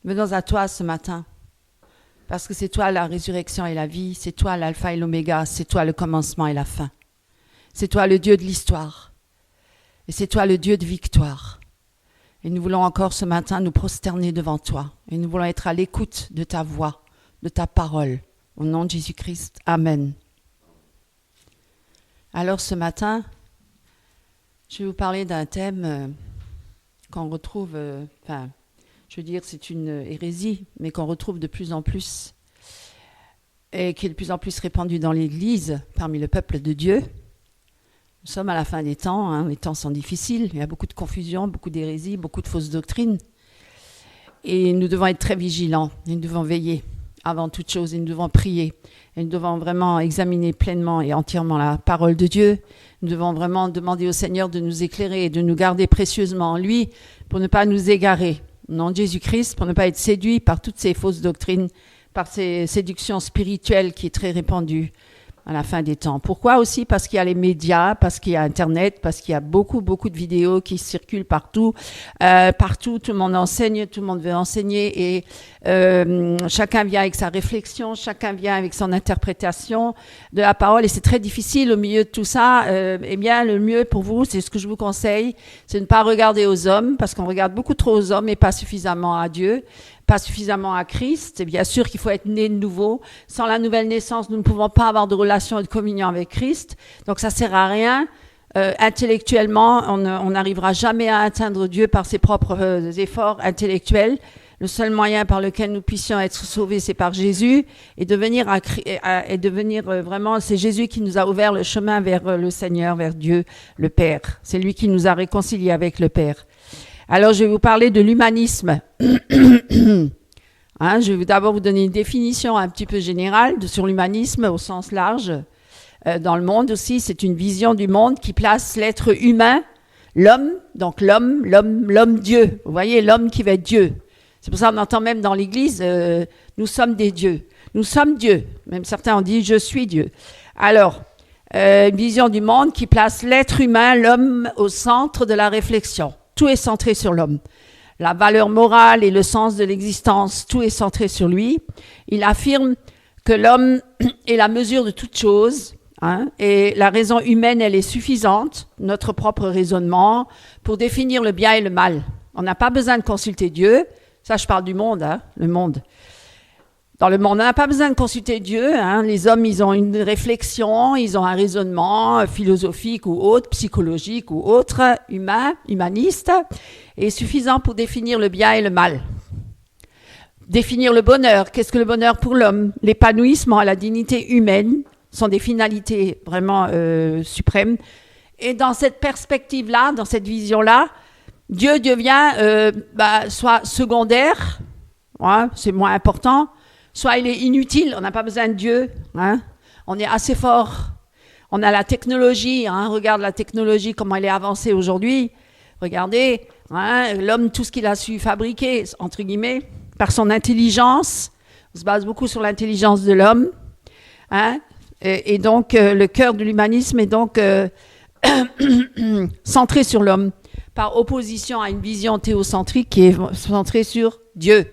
Venons à toi ce matin, parce que c'est toi la résurrection et la vie, c'est toi l'alpha et l'oméga, c'est toi le commencement et la fin. C'est toi le Dieu de l'histoire, et c'est toi le Dieu de victoire. Et nous voulons encore ce matin nous prosterner devant toi, et nous voulons être à l'écoute de ta voix, de ta parole, au nom de Jésus-Christ. Amen. Alors ce matin, je vais vous parler d'un thème qu'on retrouve, je veux dire c'est une hérésie, mais qu'on retrouve de plus en plus, et qui est de plus en plus répandue dans l'Église, parmi le peuple de Dieu. Nous sommes à la fin des temps, les temps sont difficiles, il y a beaucoup de confusion, beaucoup d'hérésie, beaucoup de fausses doctrines. Et nous devons être très vigilants, et nous devons veiller avant toute chose, et nous devons prier. Et nous devons vraiment examiner pleinement et entièrement la parole de Dieu. Nous devons vraiment demander au Seigneur de nous éclairer et de nous garder précieusement en lui pour ne pas nous égarer. Au nom de Jésus-Christ, pour ne pas être séduits par toutes ces fausses doctrines, par ces séductions spirituelles qui est très répandue à la fin des temps. Pourquoi aussi? Parce qu'il y a les médias, parce qu'il y a Internet, parce qu'il y a beaucoup de vidéos qui circulent partout. Partout, tout le monde enseigne, tout le monde veut enseigner et chacun vient avec sa réflexion, chacun vient avec son interprétation de la parole et c'est très difficile au milieu de tout ça. Eh bien, le mieux pour vous, c'est ce que je vous conseille, c'est de ne pas regarder aux hommes parce qu'on regarde beaucoup trop aux hommes et pas suffisamment à Dieu. Pas suffisamment à Christ. Et bien sûr qu'il faut être né de nouveau. Sans la nouvelle naissance, nous ne pouvons pas avoir de relation et de communion avec Christ. Donc ça sert à rien. Intellectuellement, on n'arrivera jamais à atteindre Dieu par ses propres efforts intellectuels. Le seul moyen par lequel nous puissions être sauvés, c'est par Jésus. Et devenir vraiment, c'est Jésus qui nous a ouvert le chemin vers le Seigneur, vers Dieu, le Père. C'est lui qui nous a réconciliés avec le Père. Alors, je vais vous parler de l'humanisme. Je vais d'abord vous donner une définition un petit peu générale sur l'humanisme au sens large. Dans le monde aussi, c'est une vision du monde qui place l'être humain, l'homme, donc l'homme Dieu. Vous voyez, l'homme qui va être Dieu. C'est pour ça qu'on entend même dans l'Église, nous sommes des dieux. Nous sommes Dieu. Même certains ont dit, je suis Dieu. Alors, une vision du monde qui place l'être humain, l'homme, au centre de la réflexion. Tout est centré sur l'homme. La valeur morale et le sens de l'existence, tout est centré sur lui. Il affirme que l'homme est la mesure de toute chose, et la raison humaine, elle est suffisante, notre propre raisonnement, pour définir le bien et le mal. On n'a pas besoin de consulter Dieu. Ça, je parle du monde, le monde. Dans le monde, on n'a pas besoin de consulter Dieu. Les hommes, ils ont une réflexion, ils ont un raisonnement philosophique ou autre, psychologique ou autre, humaniste, et suffisant pour définir le bien et le mal. Définir le bonheur. Qu'est-ce que le bonheur pour l'homme? L'épanouissement, la dignité humaine sont des finalités vraiment suprêmes. Et dans cette perspective-là, dans cette vision-là, Dieu devient soit secondaire, c'est moins important, soit il est inutile, on n'a pas besoin de Dieu, on est assez fort. On a la technologie, regarde la technologie, comment elle est avancée aujourd'hui. Regardez, l'homme, tout ce qu'il a su fabriquer, entre guillemets, par son intelligence, on se base beaucoup sur l'intelligence de l'homme. Et donc, le cœur de l'humanisme est donc centré sur l'homme, par opposition à une vision théocentrique qui est centrée sur Dieu.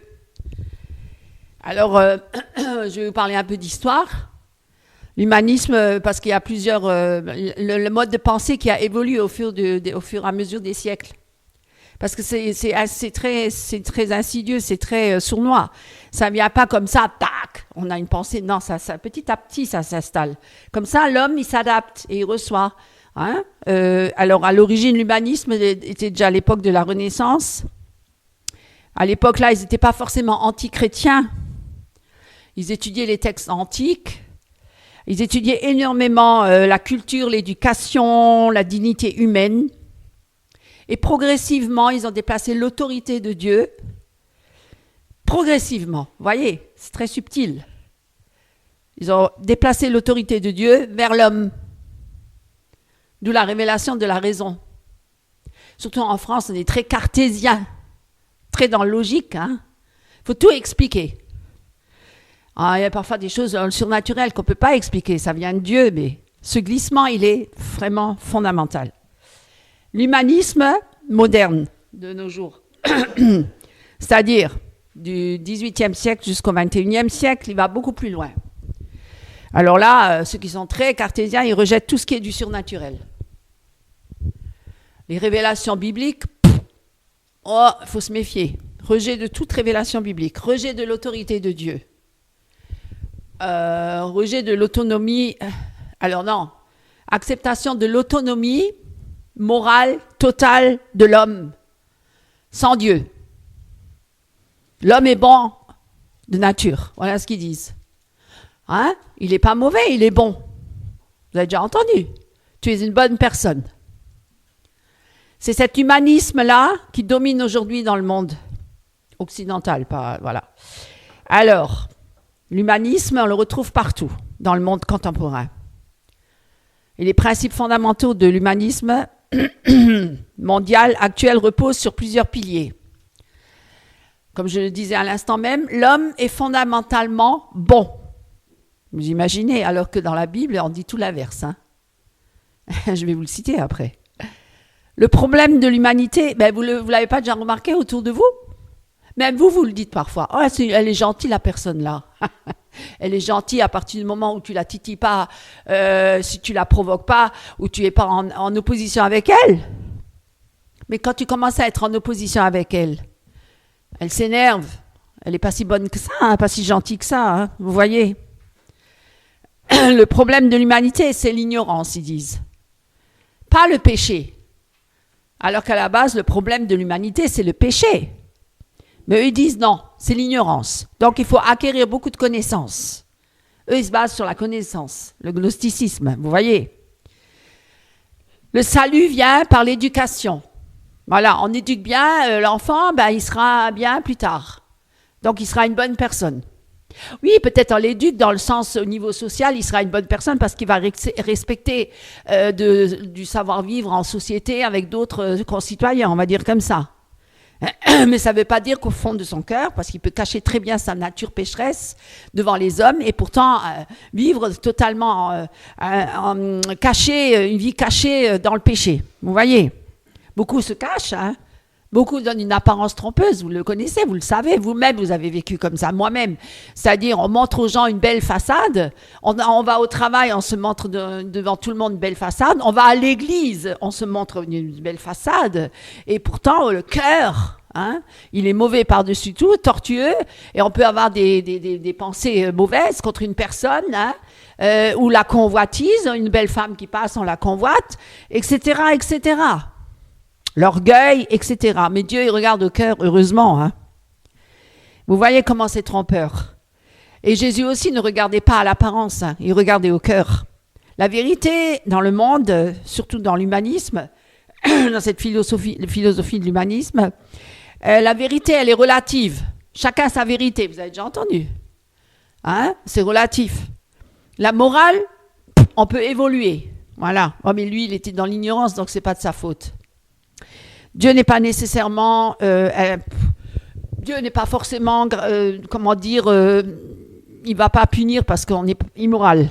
Alors, je vais vous parler un peu d'histoire. L'humanisme, parce qu'il y a plusieurs... le mode de pensée qui a évolué au fur et à mesure des siècles. Parce que c'est très insidieux, c'est très sournois. Ça ne vient pas comme ça, tac, on a une pensée. Non, ça petit à petit, ça s'installe. Comme ça, l'homme, il s'adapte et il reçoit. Alors, à l'origine, l'humanisme était déjà à l'époque de la Renaissance. À l'époque, là, ils n'étaient pas forcément anti-chrétiens. Ils étudiaient les textes antiques. Ils étudiaient énormément la culture, l'éducation, la dignité humaine. Et progressivement, ils ont déplacé l'autorité de Dieu. Progressivement, vous voyez, c'est très subtil. Ils ont déplacé l'autorité de Dieu vers l'homme. D'où la révélation de la raison. Surtout en France, on est très cartésien, très dans le logique. Il faut tout expliquer. Il y a parfois des choses surnaturelles qu'on ne peut pas expliquer. Ça vient de Dieu, mais ce glissement, il est vraiment fondamental. L'humanisme moderne de nos jours, c'est-à-dire du XVIIIe siècle jusqu'au XXIe siècle, il va beaucoup plus loin. Alors là, ceux qui sont très cartésiens, ils rejettent tout ce qui est du surnaturel. Les révélations bibliques, oh, il faut se méfier. Rejet de toute révélation biblique, rejet de l'autorité de Dieu, rejet de l'autonomie. Alors non, acceptation de l'autonomie morale totale de l'homme, sans Dieu. L'homme est bon de nature, voilà ce qu'ils disent. Hein? Il n'est pas mauvais, il est bon. Vous avez déjà entendu. Tu es une bonne personne. C'est cet humanisme-là qui domine aujourd'hui dans le monde occidental. Voilà. Alors, l'humanisme, on le retrouve partout dans le monde contemporain. Et les principes fondamentaux de l'humanisme mondial actuel reposent sur plusieurs piliers. Comme je le disais à l'instant même, l'homme est fondamentalement bon. Vous imaginez, alors que dans la Bible, on dit tout l'inverse. Hein. Je vais vous le citer après. Le problème de l'humanité, ben vous l'avez pas déjà remarqué autour de vous? Même vous le dites parfois. Oh, elle est gentille, la personne là. Elle est gentille à partir du moment où tu la titilles pas, si tu la provoques pas, ou tu es pas en opposition avec elle. Mais quand tu commences à être en opposition avec elle, elle s'énerve. Elle est pas si bonne que ça, hein, pas si gentille que ça. Hein, vous voyez? Le problème de l'humanité, c'est l'ignorance, ils disent. Pas le péché. Alors qu'à la base, le problème de l'humanité, c'est le péché. Mais eux, ils disent non, c'est l'ignorance. Donc, il faut acquérir beaucoup de connaissances. Eux, ils se basent sur la connaissance, le gnosticisme, vous voyez. Le salut vient par l'éducation. Voilà, on éduque bien l'enfant, ben, il sera bien plus tard. Donc, il sera une bonne personne. Oui, peut-être on l'éduque dans le sens au niveau social, il sera une bonne personne parce qu'il va respecter du savoir-vivre en société avec d'autres concitoyens, on va dire comme ça. Mais ça ne veut pas dire qu'au fond de son cœur, parce qu'il peut cacher très bien sa nature pécheresse devant les hommes et pourtant vivre totalement caché, une vie cachée dans le péché. Vous voyez, beaucoup se cachent, hein. Beaucoup donnent une apparence trompeuse, vous le connaissez, vous le savez, vous-même vous avez vécu comme ça, moi-même. C'est-à-dire on montre aux gens une belle façade, on va au travail, on se montre devant tout le monde une belle façade, on va à l'église, on se montre une belle façade, et pourtant le cœur, hein, il est mauvais par-dessus tout, tortueux, et on peut avoir des pensées mauvaises contre une personne, hein, ou la convoitise, une belle femme qui passe, on la convoite, etc., etc., l'orgueil, etc. Mais Dieu, il regarde au cœur, heureusement. Hein. Vous voyez comment c'est trompeur. Et Jésus aussi ne regardait pas à l'apparence, hein, il regardait au cœur. La vérité dans le monde, surtout dans l'humanisme, dans cette philosophie de l'humanisme, la vérité, elle est relative. Chacun a sa vérité, vous avez déjà entendu. Hein? C'est relatif. La morale, on peut évoluer. Voilà. Oh, mais lui, il était dans l'ignorance, donc c'est pas de sa faute. Dieu n'est pas nécessairement, Dieu n'est pas forcément, comment dire, il va pas punir parce qu'on est immoral.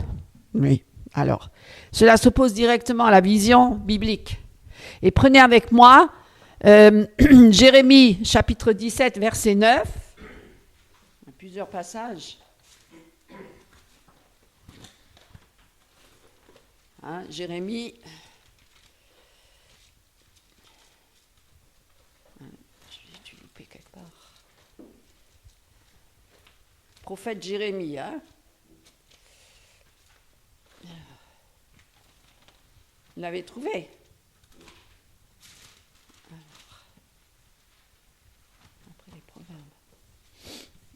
Oui. Alors, cela s'oppose directement à la vision biblique. Et prenez avec moi Jérémie, chapitre 17, verset 9. Il y a plusieurs passages. Hein, Jérémie. Prophète Jérémie, hein? Vous l'avez trouvé? Alors, après les proverbes.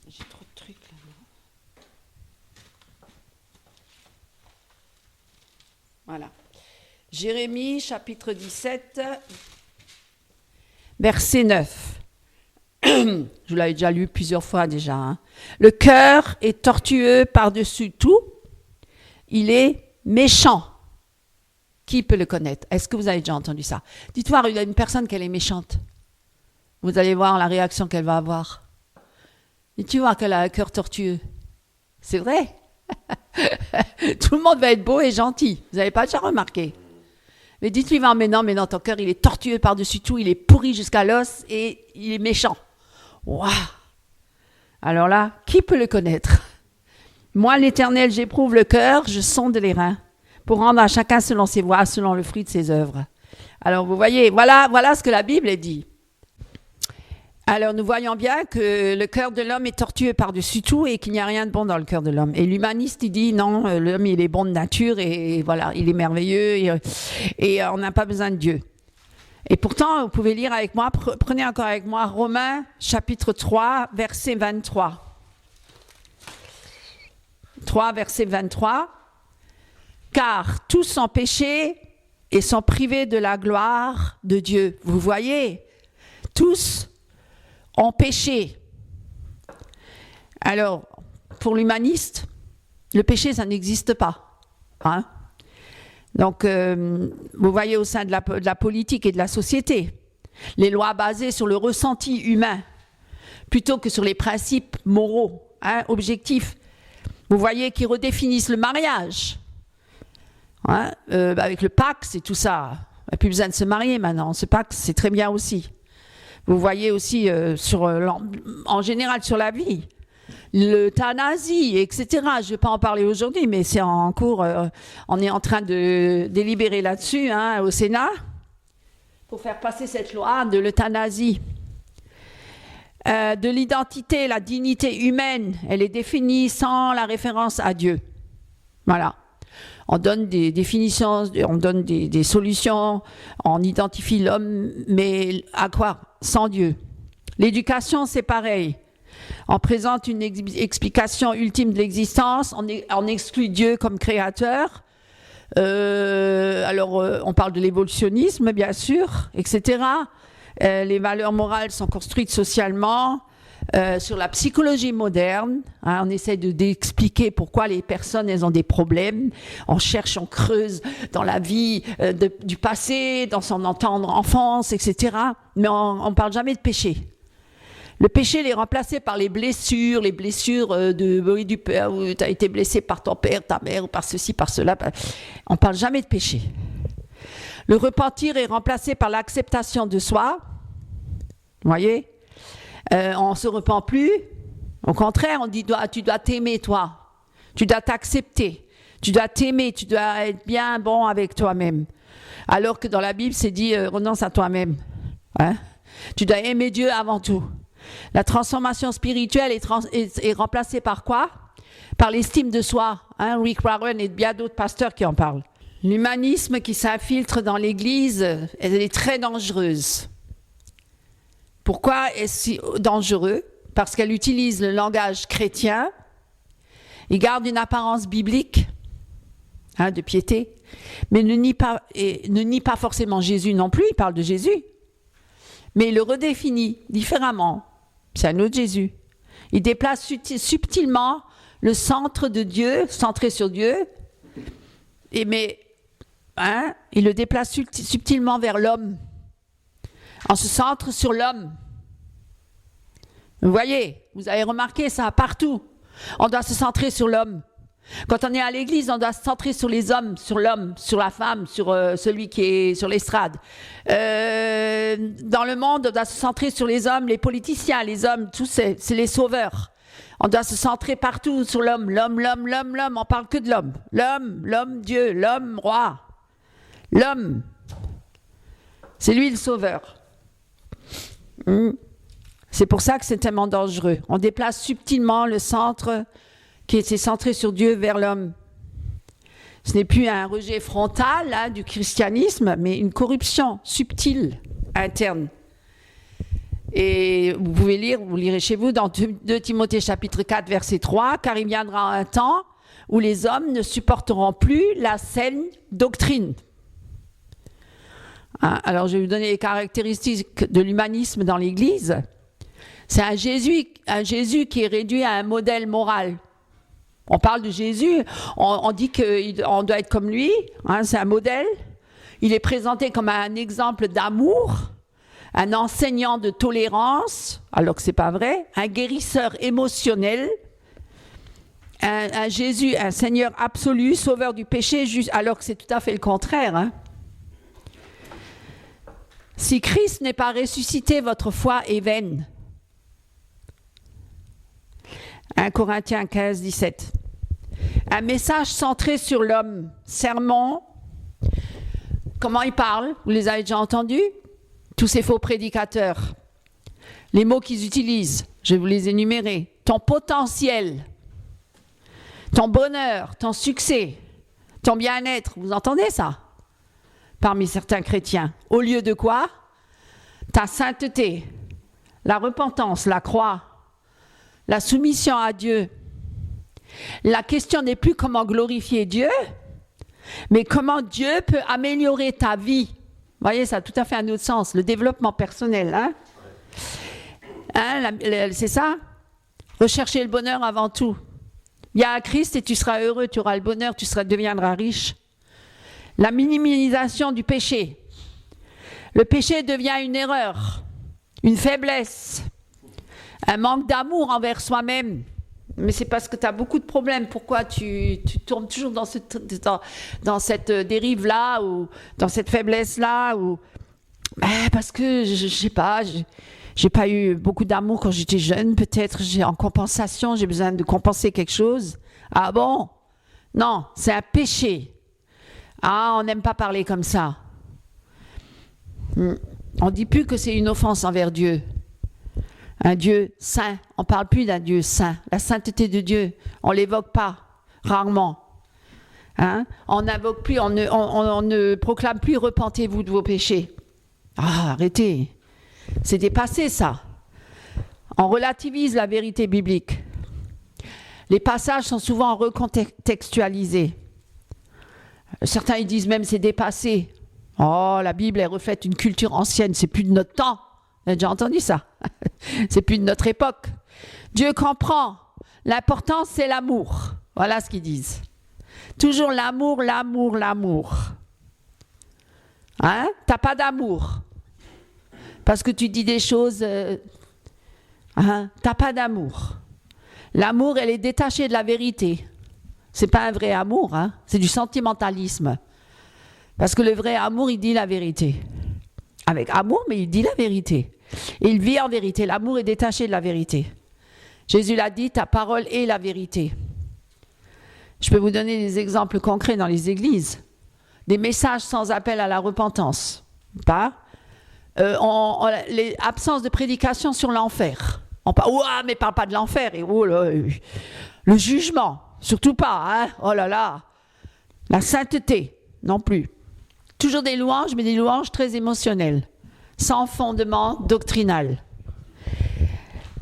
J'ai trop de trucs là. Voilà. Jérémie, chapitre 17, verset 9. Je vous l'avais déjà lu plusieurs fois déjà. Hein. Le cœur est tortueux par-dessus tout. Il est méchant. Qui peut le connaître? Est-ce que vous avez déjà entendu ça? Dites-moi, il y a une personne qu'elle est méchante. Vous allez voir la réaction qu'elle va avoir. Et tu vois qu'elle a un cœur tortueux. C'est vrai. Tout le monde va être beau et gentil. Vous n'avez pas déjà remarqué? Mais dites-lui, mais non, ton cœur, il est tortueux par-dessus tout. Il est pourri jusqu'à l'os et il est méchant. Waouh! Alors là, qui peut le connaître? Moi, l'Éternel, j'éprouve le cœur, je sonde les reins, pour rendre à chacun selon ses voies, selon le fruit de ses œuvres. Alors vous voyez, voilà ce que la Bible dit. Alors nous voyons bien que le cœur de l'homme est tortueux par-dessus tout et qu'il n'y a rien de bon dans le cœur de l'homme. Et l'humaniste, il dit non, l'homme il est bon de nature et voilà, il est merveilleux et on n'a pas besoin de Dieu. Et pourtant, vous pouvez lire avec moi, prenez encore avec moi Romains chapitre 3, verset 23. 3, verset 23. Car tous ont péché et sont privés de la gloire de Dieu. Vous voyez, tous ont péché. Alors, pour l'humaniste, le péché, ça n'existe pas. Hein? Donc, vous voyez au sein de la politique et de la société, les lois basées sur le ressenti humain, plutôt que sur les principes moraux, hein, objectifs. Vous voyez qu'ils redéfinissent le mariage. Hein? Avec le Pax et tout ça. On n'a plus besoin de se marier maintenant. Ce Pax, c'est très bien aussi. Vous voyez aussi en général sur la vie, l'euthanasie, etc. Je ne vais pas en parler aujourd'hui, mais c'est en cours. On est en train de délibérer là-dessus hein, au Sénat pour faire passer cette loi de l'euthanasie. De l'identité, la dignité humaine, elle est définie sans la référence à Dieu. Voilà. On donne des définitions, on donne des solutions, on identifie l'homme, mais à quoi? Sans Dieu. L'éducation, c'est pareil. On présente une explication ultime de l'existence, on exclut Dieu comme créateur. On parle de l'évolutionnisme, bien sûr, etc. Les valeurs morales sont construites socialement. Sur la psychologie moderne, hein, on essaie d'expliquer pourquoi les personnes elles ont des problèmes. On cherche, on creuse dans la vie du passé, dans son enfance, etc. Mais on ne parle jamais de péché. Le péché il est remplacé par les blessures du père, où tu as été blessé par ton père, ta mère, ou par ceci, par cela. On ne parle jamais de péché. Le repentir est remplacé par l'acceptation de soi. Vous voyez? On ne se repent plus. Au contraire, on dit tu dois t'aimer toi. Tu dois t'accepter. Tu dois t'aimer. Tu dois être bien bon avec toi-même. Alors que dans la Bible, c'est dit renonce à toi-même. Hein? Tu dois aimer Dieu avant tout. La transformation spirituelle est remplacée par quoi? Par l'estime de soi. Hein? Rick Warren et bien d'autres pasteurs qui en parlent. L'humanisme qui s'infiltre dans l'Église, elle est très dangereuse. Pourquoi est-ce si dangereux? Parce qu'elle utilise le langage chrétien, il garde une apparence biblique, hein, de piété, mais ne nie pas forcément Jésus non plus, il parle de Jésus, mais il le redéfinit différemment. C'est un autre Jésus. Il déplace subtilement le centre de Dieu, centré sur Dieu, il le déplace subtilement vers l'homme. On se centre sur l'homme. Vous voyez, vous avez remarqué ça partout. On doit se centrer sur l'homme. Quand on est à l'église, on doit se centrer sur les hommes, sur l'homme, sur la femme, sur celui qui est sur l'estrade. Dans le monde, on doit se centrer sur les hommes, les politiciens, les hommes, tous c'est les sauveurs. On doit se centrer partout sur l'homme. L'homme, on parle que de l'homme. L'homme, Dieu, l'homme, roi. L'homme, c'est lui le sauveur. C'est pour ça que c'est tellement dangereux. On déplace subtilement le centre qui était centré sur Dieu vers l'homme. Ce n'est plus un rejet frontal hein, du christianisme, mais une corruption subtile, interne. Et vous pouvez vous lirez chez vous dans 2 Timothée chapitre 4, verset 3, « Car il viendra un temps où les hommes ne supporteront plus la saine doctrine. » Hein, alors, je vais vous donner les caractéristiques de l'humanisme dans l'Église. C'est un Jésus qui est réduit à un modèle moral. On parle de Jésus, on dit qu'on doit être comme lui, hein, c'est un modèle. Il est présenté comme un exemple d'amour, un enseignant de tolérance, alors que ce n'est pas vrai, un guérisseur émotionnel, un Jésus, un Seigneur absolu, sauveur du péché, alors que c'est tout à fait le contraire. Hein. Si Christ n'est pas ressuscité, votre foi est vaine. 1 Corinthiens 15, 17. Un message centré sur l'homme. Sermon. Comment ils parlent? Vous les avez déjà entendus? Tous ces faux prédicateurs. Les mots qu'ils utilisent, je vais vous les énumérer. Ton potentiel, ton bonheur, ton succès, ton bien-être. Vous entendez ça? Parmi certains chrétiens. Au lieu de quoi? Ta sainteté, la repentance, la croix, la soumission à Dieu. La question n'est plus comment glorifier Dieu, mais comment Dieu peut améliorer ta vie. Vous voyez, ça a tout à fait un autre sens, le développement personnel. C'est ça? Rechercher le bonheur avant tout. Viens à Christ et tu seras heureux, tu auras le bonheur, deviendras riche. La minimisation du péché. Le péché devient une erreur, une faiblesse, un manque d'amour envers soi-même. Mais c'est parce que tu as beaucoup de problèmes. Pourquoi tu tournes toujours dans cette dérive-là ou dans cette faiblesse-là ou... Parce que, je sais pas, j'ai pas eu beaucoup d'amour quand j'étais jeune. Peut-être en compensation, j'ai besoin de compenser quelque chose. Ah bon? Non, c'est un péché. Ah, on n'aime pas parler comme ça. On ne dit plus que c'est une offense envers Dieu. Un Dieu saint. On ne parle plus d'un Dieu saint. La sainteté de Dieu, on ne l'évoque pas, rarement. On n'invoque plus, on ne proclame plus « repentez-vous de vos péchés ». Ah, arrêtez. C'est dépassé, ça. On relativise la vérité biblique. Les passages sont souvent recontextualisés. Certains ils disent même c'est dépassé. Oh, la Bible, elle reflète une culture ancienne, c'est plus de notre temps. Vous avez déjà entendu ça? C'est plus de notre époque. Dieu comprend. L'important, c'est l'amour. Voilà ce qu'ils disent. Toujours l'amour, l'amour, l'amour. T'as pas d'amour. Parce que tu dis des choses... T'as pas d'amour. L'amour, elle est détachée de la vérité. C'est pas un vrai amour, c'est du sentimentalisme. Parce que le vrai amour, il dit la vérité. Avec amour, mais il dit la vérité. Et il vit en vérité. L'amour est détaché de la vérité. Jésus l'a dit, ta parole est la vérité. Je peux vous donner des exemples concrets dans les églises. Des messages sans appel à la repentance. Les absences de prédication sur l'enfer. Mais parle pas de l'enfer. Et le jugement. Surtout pas, Oh là là. La sainteté, non plus. Toujours des louanges, mais des louanges très émotionnelles, sans fondement doctrinal.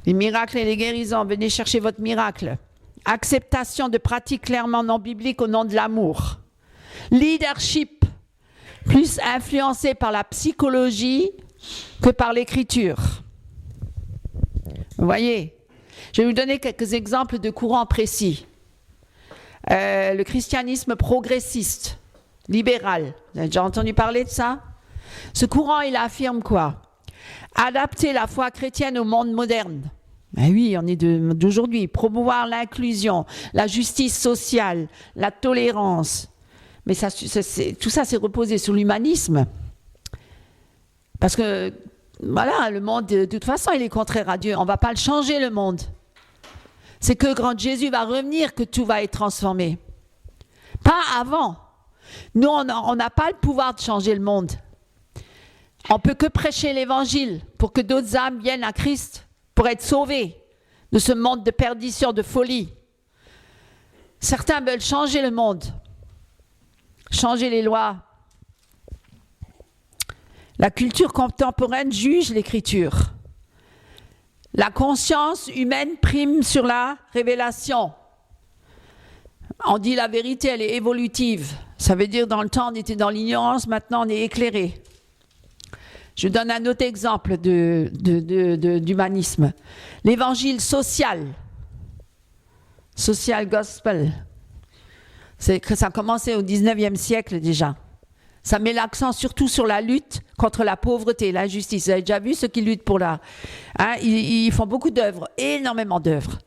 Les miracles et les guérisons, venez chercher votre miracle. Acceptation de pratiques clairement non bibliques au nom de l'amour. Leadership, plus influencé par la psychologie que par l'écriture. Vous voyez, je vais vous donner quelques exemples de courants précis. Le christianisme progressiste, libéral. Vous avez déjà entendu parler de ça? Ce courant, il affirme quoi? Adapter la foi chrétienne au monde moderne. Ben oui, on est d'aujourd'hui. Promouvoir l'inclusion, la justice sociale, la tolérance. Mais tout ça, c'est reposé sur l'humanisme. Parce que, voilà, le monde, de toute façon, il est contraire à Dieu. On ne va pas le changer, le monde. C'est que quand Jésus va revenir que tout va être transformé. Pas avant. Nous, on n'a pas le pouvoir de changer le monde. On ne peut que prêcher l'évangile pour que d'autres âmes viennent à Christ, pour être sauvées de ce monde de perdition, de folie. Certains veulent changer le monde, changer les lois. La culture contemporaine juge l'écriture. La conscience humaine prime sur la révélation. On dit la vérité, elle est évolutive. Ça veut dire dans le temps, on était dans l'ignorance, maintenant on est éclairé. Je donne un autre exemple d'humanisme. L'évangile social. Social gospel. Ça a commencé au 19e siècle déjà. Ça met l'accent surtout sur la lutte contre la pauvreté, l'injustice. Vous avez déjà vu ceux qui luttent pour la... ils font beaucoup d'œuvres, énormément d'œuvres.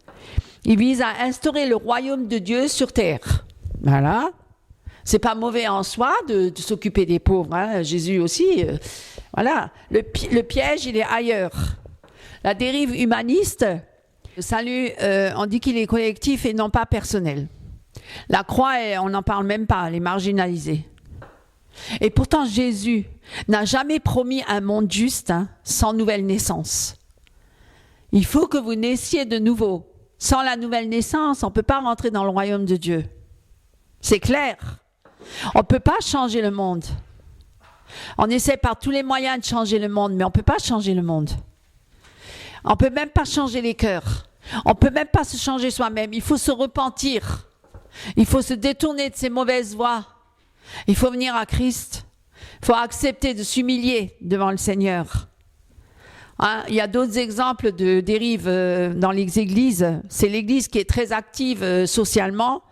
Ils visent à instaurer le royaume de Dieu sur terre. Voilà. C'est pas mauvais en soi de s'occuper des pauvres. Jésus aussi. Voilà. Le piège, il est ailleurs. La dérive humaniste, Le salut, on dit qu'il est collectif et non pas personnel. La croix, on n'en parle même pas, elle est marginalisée. Et pourtant, Jésus n'a jamais promis un monde juste sans nouvelle naissance. Il faut que vous naissiez de nouveau. Sans la nouvelle naissance, on ne peut pas rentrer dans le royaume de Dieu. C'est clair. On ne peut pas changer le monde. On essaie par tous les moyens de changer le monde, mais on ne peut pas changer le monde. On ne peut même pas changer les cœurs. On ne peut même pas se changer soi-même. Il faut se repentir. Il faut se détourner de ces mauvaises voies. Il faut venir à Christ. Il faut accepter de s'humilier devant le Seigneur. Il y a d'autres exemples de dérives dans les églises. C'est l'église qui est très active socialement,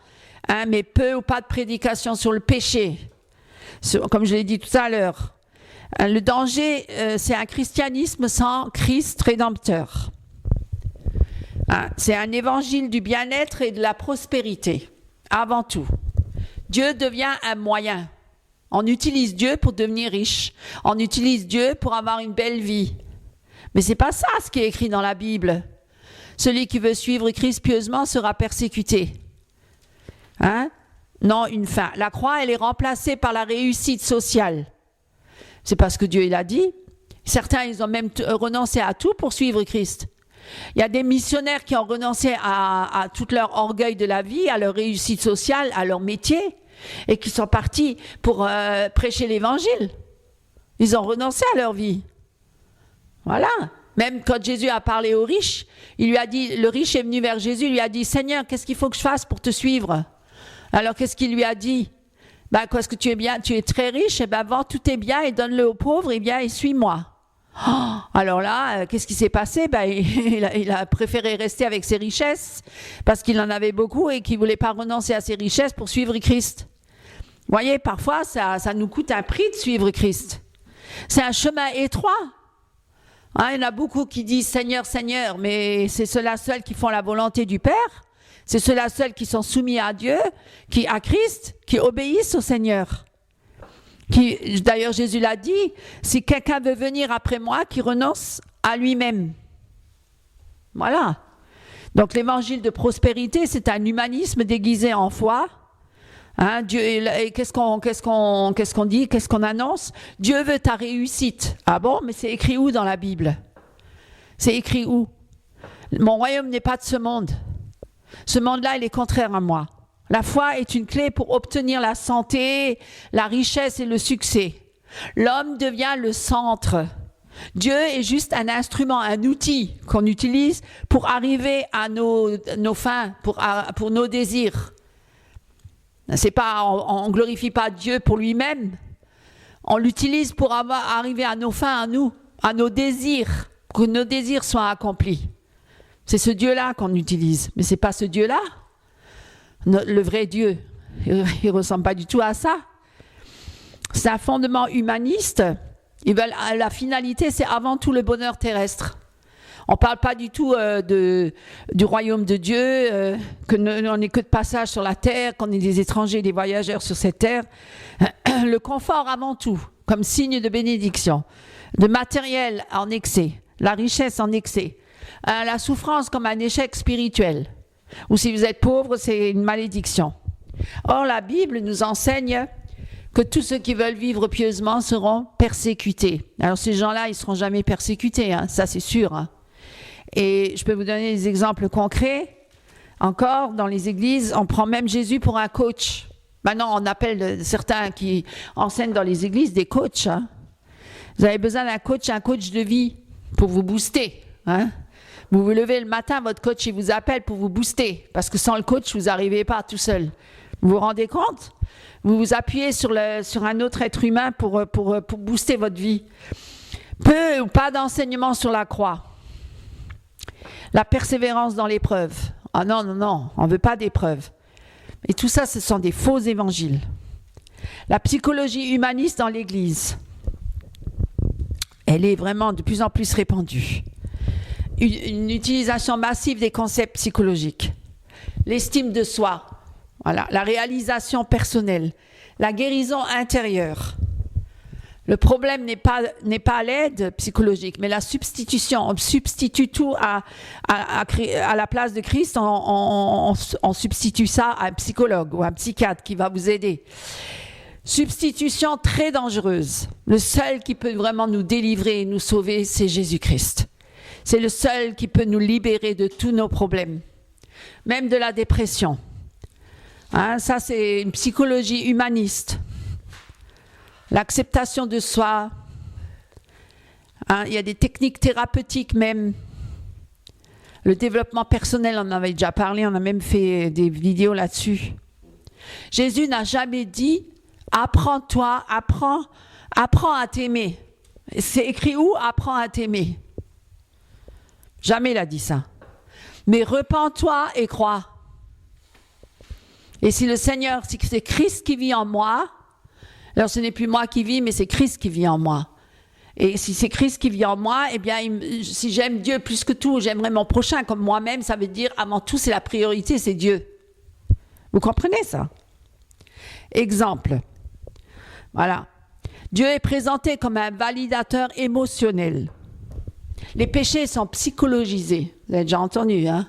mais peu ou pas de prédication sur le péché. Comme je l'ai dit tout à l'heure. Le danger, c'est un christianisme sans Christ rédempteur. C'est un évangile du bien-être et de la prospérité, avant tout. Dieu devient un moyen. On utilise Dieu pour devenir riche. On utilise Dieu pour avoir une belle vie. Mais ce n'est pas ça ce qui est écrit dans la Bible. Celui qui veut suivre Christ pieusement sera persécuté. Non, une fin. La croix, elle est remplacée par la réussite sociale. C'est parce que Dieu il a dit. Certains, ils ont même renoncé à tout pour suivre Christ. Il y a des missionnaires qui ont renoncé à tout leur orgueil de la vie, à leur réussite sociale, à leur métier, et qui sont partis pour prêcher l'évangile. Ils ont renoncé à leur vie. Voilà. Même quand Jésus a parlé aux riches, il lui a dit, le riche est venu vers Jésus, il lui a dit, Seigneur, qu'est-ce qu'il faut que je fasse pour te suivre? Alors qu'est-ce qu'il lui a dit? Parce que tu es bien, tu es très riche, et vends tous tes biens et donne-le aux pauvres, et bien, et suis-moi. Oh, alors là, qu'est-ce qui s'est passé? Il a préféré rester avec ses richesses parce qu'il en avait beaucoup et qu'il ne voulait pas renoncer à ses richesses pour suivre Christ. Vous voyez, parfois, ça nous coûte un prix de suivre Christ. C'est un chemin étroit. Il y en a beaucoup qui disent Seigneur, Seigneur, mais c'est ceux-là seuls qui font la volonté du Père. C'est ceux-là seuls qui sont soumis à Dieu, à Christ, qui obéissent au Seigneur. D'ailleurs, Jésus l'a dit, si quelqu'un veut venir après moi, qu'il renonce à lui-même. Voilà. Donc l'évangile de prospérité, c'est un humanisme déguisé en foi. Dieu, et qu'est-ce qu'on dit, qu'est-ce qu'on annonce? Dieu veut ta réussite. Ah bon, mais c'est écrit où dans la Bible? C'est écrit où? Mon royaume n'est pas de ce monde. Ce monde-là, il est contraire à moi. La foi est une clé pour obtenir la santé, la richesse et le succès. L'homme devient le centre. Dieu est juste un instrument, un outil qu'on utilise pour arriver à nos fins, pour nos désirs. C'est pas, on glorifie pas Dieu pour lui-même. On l'utilise pour arriver à nos fins, à nous, à nos désirs, pour que nos désirs soient accomplis. C'est ce Dieu-là qu'on utilise, mais c'est pas ce Dieu-là. Le vrai Dieu, il ne ressemble pas du tout à ça. C'est un fondement humaniste. La finalité, c'est avant tout le bonheur terrestre. On ne parle pas du tout du royaume de Dieu, qu'on n'est que de passage sur la terre, qu'on est des étrangers, des voyageurs sur cette terre. Le confort avant tout, comme signe de bénédiction. Le matériel en excès, la richesse en excès. La souffrance comme un échec spirituel. Ou si vous êtes pauvre, c'est une malédiction. Or, la Bible nous enseigne que tous ceux qui veulent vivre pieusement seront persécutés. Alors, ces gens-là, ils ne seront jamais persécutés, ça c'est sûr. Et je peux vous donner des exemples concrets. Encore, dans les églises, on prend même Jésus pour un coach. Maintenant, on appelle certains qui enseignent dans les églises des coachs. Vous avez besoin d'un coach, un coach de vie, pour vous booster. Vous vous levez le matin, votre coach il vous appelle pour vous booster, parce que sans le coach, vous n'arrivez pas tout seul. Vous vous rendez compte? Vous vous appuyez sur un autre être humain pour booster votre vie. Peu ou pas d'enseignement sur la croix. La persévérance dans l'épreuve. Ah non, on ne veut pas d'épreuve. Et tout ça, ce sont des faux évangiles. La psychologie humaniste dans l'Église, elle est vraiment de plus en plus répandue. Une utilisation massive des concepts psychologiques, l'estime de soi, voilà, la réalisation personnelle, la guérison intérieure, Le problème n'est pas l'aide psychologique, mais la substitution. On substitue tout à la place de Christ, on substitue ça à un psychologue ou un psychiatre qui va vous aider. Substitution très dangereuse. Le seul qui peut vraiment nous délivrer et nous sauver, c'est Jésus-Christ. C'est le seul qui peut nous libérer de tous nos problèmes, même de la dépression. Hein, ça, c'est une psychologie humaniste. L'acceptation de soi. Hein, il y a des techniques thérapeutiques même. Le développement personnel, on en avait déjà parlé, on a même fait des vidéos là-dessus. Jésus n'a jamais dit « apprends-toi, apprends à t'aimer ». C'est écrit où ? « Apprends à t'aimer ». Jamais il a dit ça. Mais repens-toi et crois. Et si le Seigneur, si c'est Christ qui vit en moi, alors ce n'est plus moi qui vis, mais c'est Christ qui vit en moi. Et si c'est Christ qui vit en moi, eh bien, si j'aime Dieu plus que tout, j'aimerais mon prochain comme moi-même, ça veut dire, avant tout, c'est la priorité, c'est Dieu. Vous comprenez ça? Exemple. Voilà. Dieu est présenté comme un validateur émotionnel. Les péchés sont psychologisés. Vous avez déjà entendu, hein?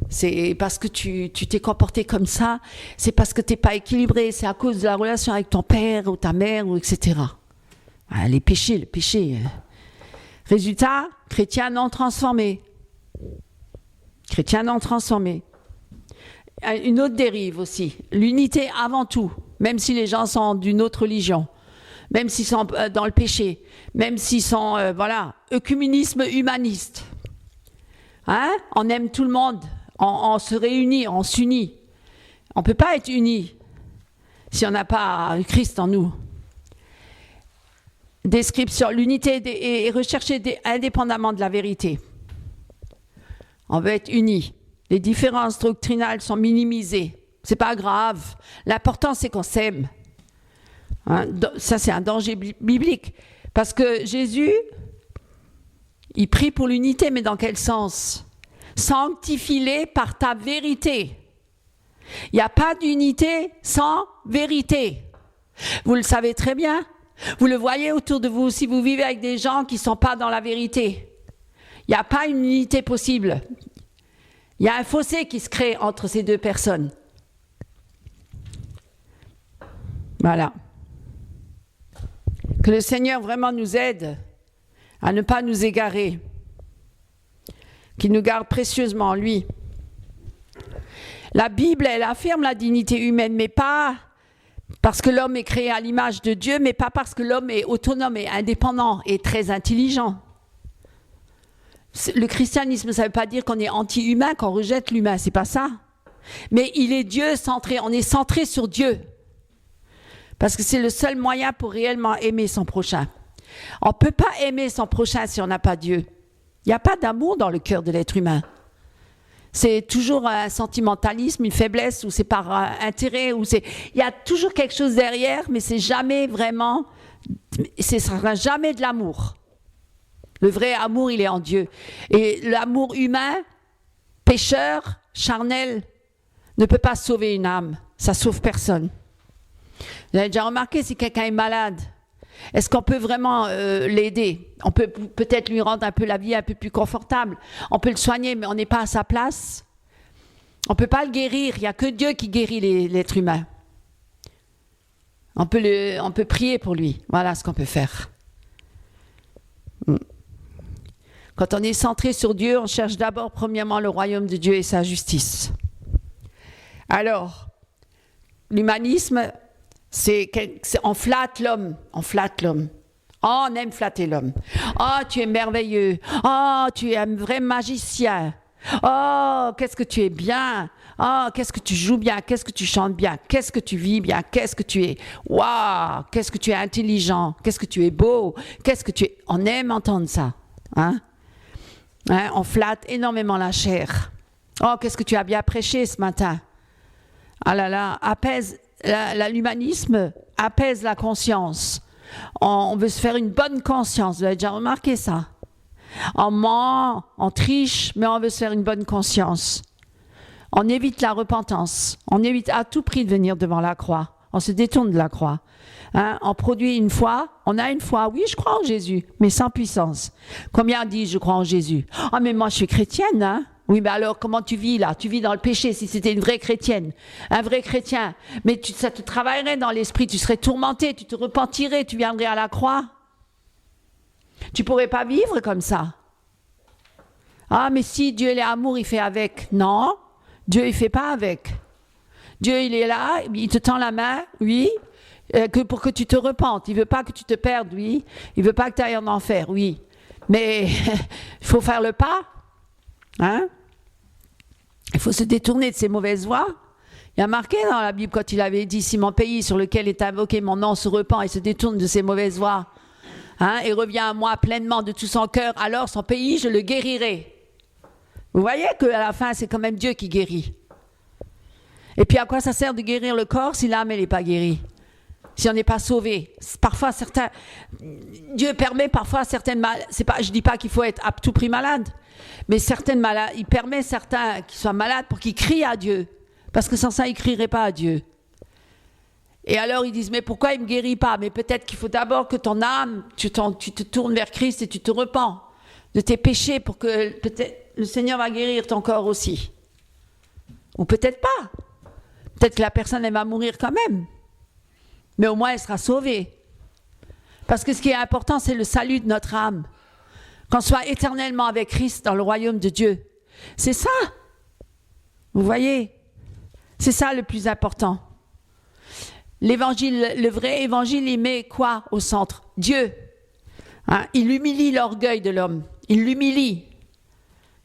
C'est parce que tu t'es comporté comme ça, c'est parce que tu n'es pas équilibré, c'est à cause de la relation avec ton père ou ta mère, ou etc. Ah, les péchés, le péché. Résultat, chrétien non transformé. Chrétien non transformé. Une autre dérive aussi, l'unité avant tout, même si les gens sont d'une autre religion, même s'ils sont dans le péché, même s'ils sont, œcuménisme humaniste. Hein? On aime tout le monde. On se réunit, on s'unit. On ne peut pas être unis si on n'a pas Christ en nous. Description, l'unité est recherchée indépendamment de la vérité. On veut être unis. Les différences doctrinales sont minimisées. C'est pas grave. L'important, c'est qu'on s'aime. Hein? Ça, c'est un danger biblique. Parce que Jésus, il prie pour l'unité, mais dans quel sens ? Sanctifie-les par ta vérité. Il n'y a pas d'unité sans vérité. Vous le savez très bien. Vous le voyez autour de vous si vous vivez avec des gens qui ne sont pas dans la vérité. Il n'y a pas une unité possible. Il y a un fossé qui se crée entre ces deux personnes. Voilà. Que le Seigneur vraiment nous aide à ne pas nous égarer. Qu'il nous garde précieusement en lui. La Bible, elle affirme la dignité humaine, mais pas parce que l'homme est créé à l'image de Dieu, mais pas parce que l'homme est autonome et indépendant et très intelligent. Le christianisme, ça ne veut pas dire qu'on est anti-humain, qu'on rejette l'humain, c'est pas ça. Mais il est Dieu centré, on est centré sur Dieu. Parce que c'est le seul moyen pour réellement aimer son prochain. On ne peut pas aimer son prochain si on n'a pas Dieu. Il n'y a pas d'amour dans le cœur de l'être humain. C'est toujours un sentimentalisme, une faiblesse, ou c'est par intérêt, il y a toujours quelque chose derrière, mais c'est jamais vraiment, ce ne sera jamais de l'amour. Le vrai amour, il est en Dieu. Et l'amour humain, pécheur, charnel, ne peut pas sauver une âme. Ça ne sauve personne. Vous avez déjà remarqué, si quelqu'un est malade, est-ce qu'on peut vraiment l'aider? On peut peut-être lui rendre un peu la vie un peu plus confortable. On peut le soigner, mais on n'est pas à sa place. On ne peut pas le guérir. Il n'y a que Dieu qui guérit l'être humain. On peut prier pour lui. Voilà ce qu'on peut faire. Quand on est centré sur Dieu, on cherche d'abord, premièrement, le royaume de Dieu et sa justice. Alors, l'humanisme, on flatte l'homme. On flatte l'homme. Oh, on aime flatter l'homme. Oh, tu es merveilleux. Oh, tu es un vrai magicien. Oh, qu'est-ce que tu es bien. Oh, qu'est-ce que tu joues bien. Qu'est-ce que tu chantes bien. Qu'est-ce que tu vis bien. Qu'est-ce que tu es. Waouh, qu'est-ce que tu es intelligent. Qu'est-ce que tu es beau. Qu'est-ce que tu es. On aime entendre ça. Hein? On flatte énormément la chair. Oh, qu'est-ce que tu as bien prêché ce matin. Ah là là, apaise. L'humanisme apaise la conscience. On veut se faire une bonne conscience. Vous avez déjà remarqué ça? On ment, on triche, mais on veut se faire une bonne conscience. On évite la repentance. On évite à tout prix de venir devant la croix. on se détourne de la croix. Hein, on produit une foi, on a une foi, oui, je crois en Jésus, mais sans puissance. Combien disent je crois en Jésus? Ah, mais moi je suis chrétienne, hein? Oui, mais alors comment tu vis là? Tu vis dans le péché si c'était une vraie chrétienne, un vrai chrétien. Mais ça te travaillerait dans l'esprit, tu serais tourmenté, tu te repentirais, tu viendrais à la croix. Tu pourrais pas vivre comme ça. Ah, mais si Dieu est amour, il fait avec. Non, Dieu il fait pas avec. Dieu il est là, il te tend la main, oui, pour que tu te repentes. Il veut pas que tu te perdes, oui. Il veut pas que tu ailles en enfer, oui. Mais il faut faire le pas. Hein? Il faut se détourner de ces mauvaises voies. Il y a marqué dans la Bible quand il avait dit si mon pays sur lequel est invoqué mon nom se repent et se détourne de ses mauvaises voies, hein, et revient à moi pleinement de tout son cœur, alors son pays je le guérirai. Vous voyez qu'à la fin c'est quand même Dieu qui guérit. Et puis à quoi ça sert de guérir le corps si l'âme elle n'est pas guérie, si on n'est pas sauvé? Parfois Dieu permet parfois certaines maladies. Je dis pas qu'il faut être à tout prix malade, mais certaines maladies, il permet certains qui soient malades pour qu'ils crient à Dieu, parce que sans ça ils ne crieraient pas à Dieu. Et alors ils disent mais pourquoi il ne me guérit pas? Mais peut-être qu'il faut d'abord que ton âme, tu te tournes vers Christ et tu te repens de tes péchés pour que peut-être le Seigneur va guérir ton corps aussi. Ou peut-être pas. Peut-être que la personne elle va mourir quand même. Mais au moins elle sera sauvée. Parce que ce qui est important c'est le salut de notre âme. Qu'on soit éternellement avec Christ dans le royaume de Dieu. C'est ça. Vous voyez? C'est ça le plus important. L'évangile, le vrai évangile, il met quoi au centre? Dieu. Hein? Il humilie l'orgueil de l'homme. Il l'humilie.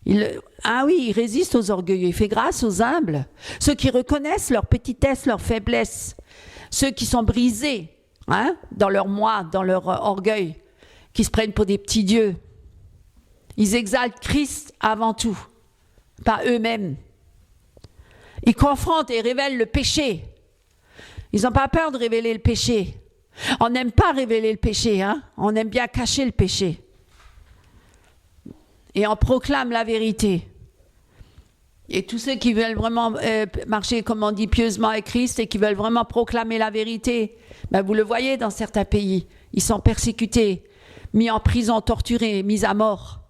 Il résiste aux orgueilleux. Il fait grâce aux humbles. Ceux qui reconnaissent leur petitesse, leur faiblesse. Ceux qui sont brisés, hein, dans leur moi, dans leur orgueil, qui se prennent pour des petits dieux. Ils exaltent Christ avant tout, pas eux-mêmes. Ils confrontent et révèlent le péché. Ils n'ont pas peur de révéler le péché. On n'aime pas révéler le péché, hein? On aime bien cacher le péché. Et on proclame la vérité. Et tous ceux qui veulent vraiment marcher, comme on dit, pieusement avec Christ et qui veulent vraiment proclamer la vérité, ben vous le voyez dans certains pays, ils sont persécutés, mis en prison, torturés, mis à mort.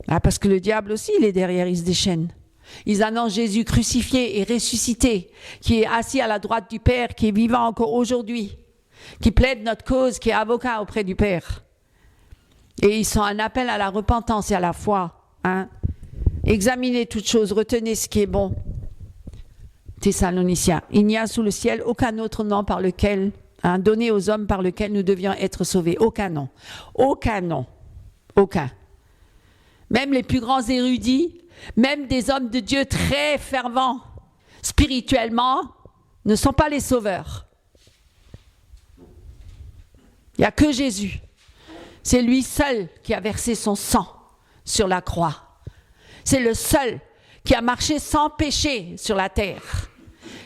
Ah, parce que le diable aussi, il est derrière, il se déchaîne. Ils annoncent Jésus crucifié et ressuscité, qui est assis à la droite du Père, qui est vivant encore aujourd'hui, qui plaide notre cause, qui est avocat auprès du Père. Et ils sont un appel à la repentance et à la foi. Hein? Examinez toutes choses, retenez ce qui est bon. Thessaloniciens, il n'y a sous le ciel aucun autre nom par lequel, donné aux hommes par lequel nous devions être sauvés. Aucun nom. Aucun nom. Aucun. Même les plus grands érudits, même des hommes de Dieu très fervents, spirituellement, ne sont pas les sauveurs. Il n'y a que Jésus. C'est lui seul qui a versé son sang sur la croix. C'est le seul qui a marché sans péché sur la terre,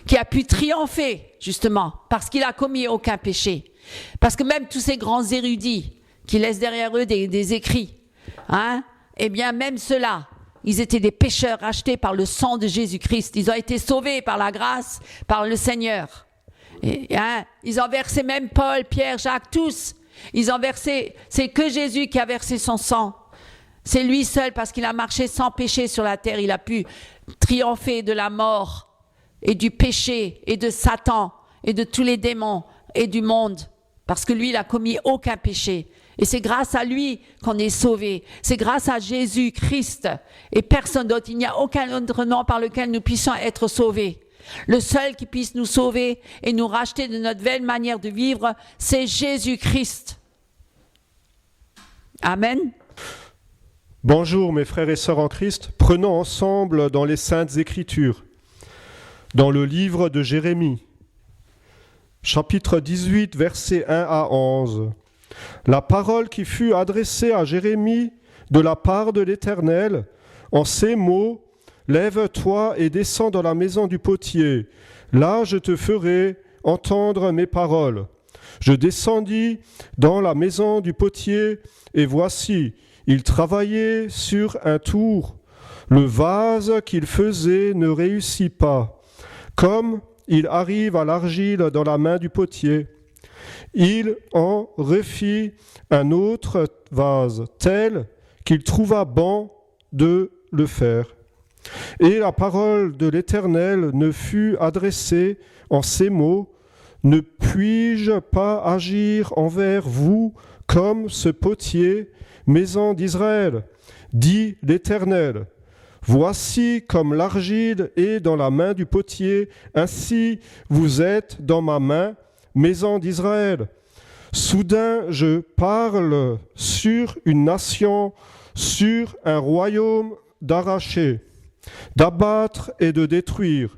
qui a pu triompher, justement, parce qu'il a commis aucun péché. Parce que même tous ces grands érudits qui laissent derrière eux des écrits, hein, eh bien, même ceux-là, ils étaient des pécheurs rachetés par le sang de Jésus-Christ. Ils ont été sauvés par la grâce, par le Seigneur. Et, hein, ils ont versé même Paul, Pierre, Jacques, tous. Ils ont versé, c'est que Jésus qui a versé son sang. C'est lui seul, parce qu'il a marché sans péché sur la terre. Il a pu triompher de la mort et du péché et de Satan et de tous les démons et du monde. Parce que lui, il n'a commis aucun péché. Et c'est grâce à lui qu'on est sauvé. C'est grâce à Jésus-Christ et personne d'autre. Il n'y a aucun autre nom par lequel nous puissions être sauvés. Le seul qui puisse nous sauver et nous racheter de notre vaine manière de vivre, c'est Jésus-Christ. Amen. Bonjour mes frères et sœurs en Christ. Prenons ensemble dans les Saintes Écritures, dans le livre de Jérémie, chapitre 18, versets 1 à 11. La parole qui fut adressée à Jérémie de la part de l'Éternel, en ces mots: Lève-toi et descends dans la maison du potier. Là, je te ferai entendre mes paroles. Je descendis dans la maison du potier, et voici, il travaillait sur un tour. Le vase qu'il faisait ne réussit pas, comme il arrive à l'argile dans la main du potier. Il en refit un autre vase, tel qu'il trouva bon de le faire. Et la parole de l'Éternel ne fut adressée en ces mots: ne puis-je pas agir envers vous comme ce potier, maison d'Israël, dit l'Éternel. Voici comme l'argile est dans la main du potier, ainsi vous êtes dans ma main, maison d'Israël. Soudain je parle sur une nation, sur un royaume d'arracher, d'abattre et de détruire.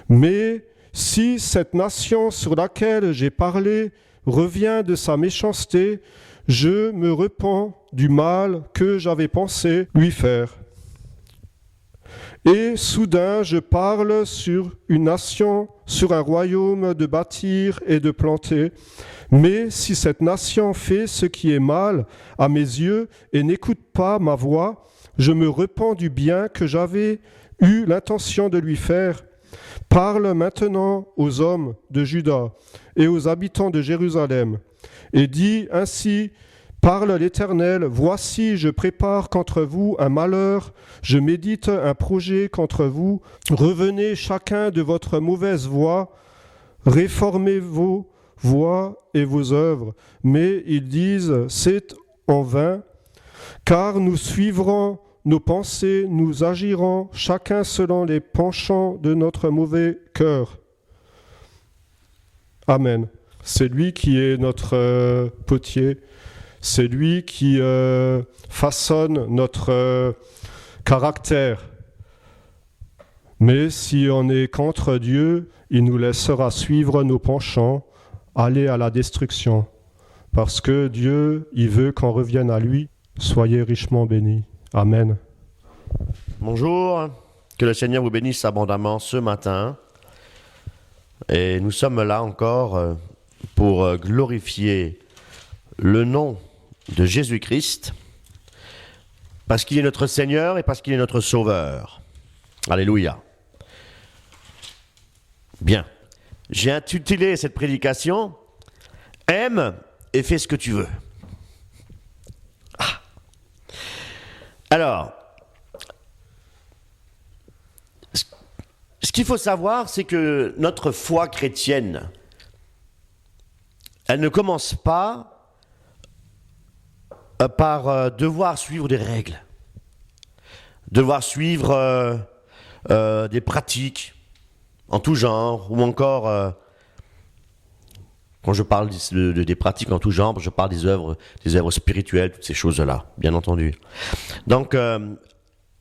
Mais si cette nation sur laquelle j'ai parlé revient de sa méchanceté, je me repens du mal que j'avais pensé lui faire. Et soudain je parle sur une nation, sur un royaume de bâtir et de planter. Mais si cette nation fait ce qui est mal à mes yeux et n'écoute pas ma voix, je me repens du bien que j'avais eu l'intention de lui faire. Parle maintenant aux hommes de Juda et aux habitants de Jérusalem, et dis ainsi: parle l'Éternel, voici je prépare contre vous un malheur, je médite un projet contre vous. Revenez chacun de votre mauvaise voie, réformez vos voies et vos œuvres. Mais ils disent: c'est en vain, car nous suivrons nos pensées, nous agirons chacun selon les penchants de notre mauvais cœur. Amen. C'est lui qui est notre potier, c'est lui qui façonne notre caractère. Mais si on est contre Dieu, il nous laissera suivre nos penchants, aller à la destruction. Parce que Dieu, il veut qu'on revienne à lui. Soyez richement bénis. Amen. Bonjour, que le Seigneur vous bénisse abondamment ce matin. Et nous sommes là encore pour glorifier le nom de Jésus-Christ, parce qu'il est notre Seigneur et parce qu'il est notre Sauveur. Alléluia. Bien, j'ai intitulé cette prédication « Aime et fais ce que tu veux ». Alors, ce qu'il faut savoir, c'est que notre foi chrétienne, elle ne commence pas par devoir suivre des règles, devoir suivre des pratiques en tout genre, ou encore, quand je parle des pratiques en tout genre, je parle des œuvres spirituelles, toutes ces choses-là, bien entendu. Donc,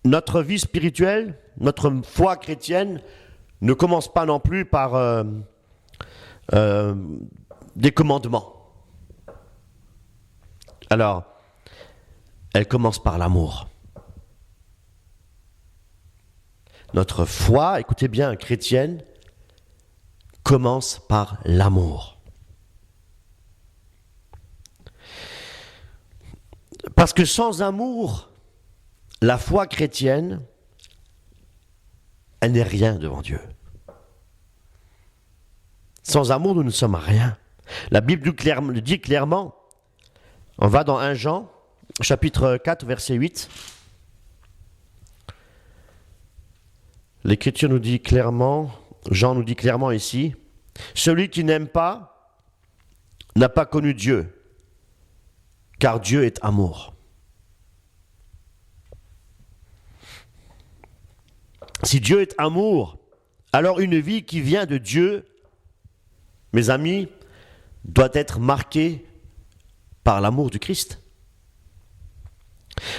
notre vie spirituelle, notre foi chrétienne ne commence pas non plus par des commandements. Alors, elle commence par l'amour. Notre foi, écoutez bien, chrétienne, commence par l'amour. Parce que sans amour, la foi chrétienne, elle n'est rien devant Dieu. Sans amour, nous ne sommes rien. La Bible le dit clairement. On va dans 1 Jean, chapitre 4, verset 8. L'Écriture nous dit clairement, Jean nous dit clairement ici, « Celui qui n'aime pas n'a pas connu Dieu, car Dieu est amour. » Si Dieu est amour, alors une vie qui vient de Dieu, mes amis, doit être marquée par l'amour du Christ.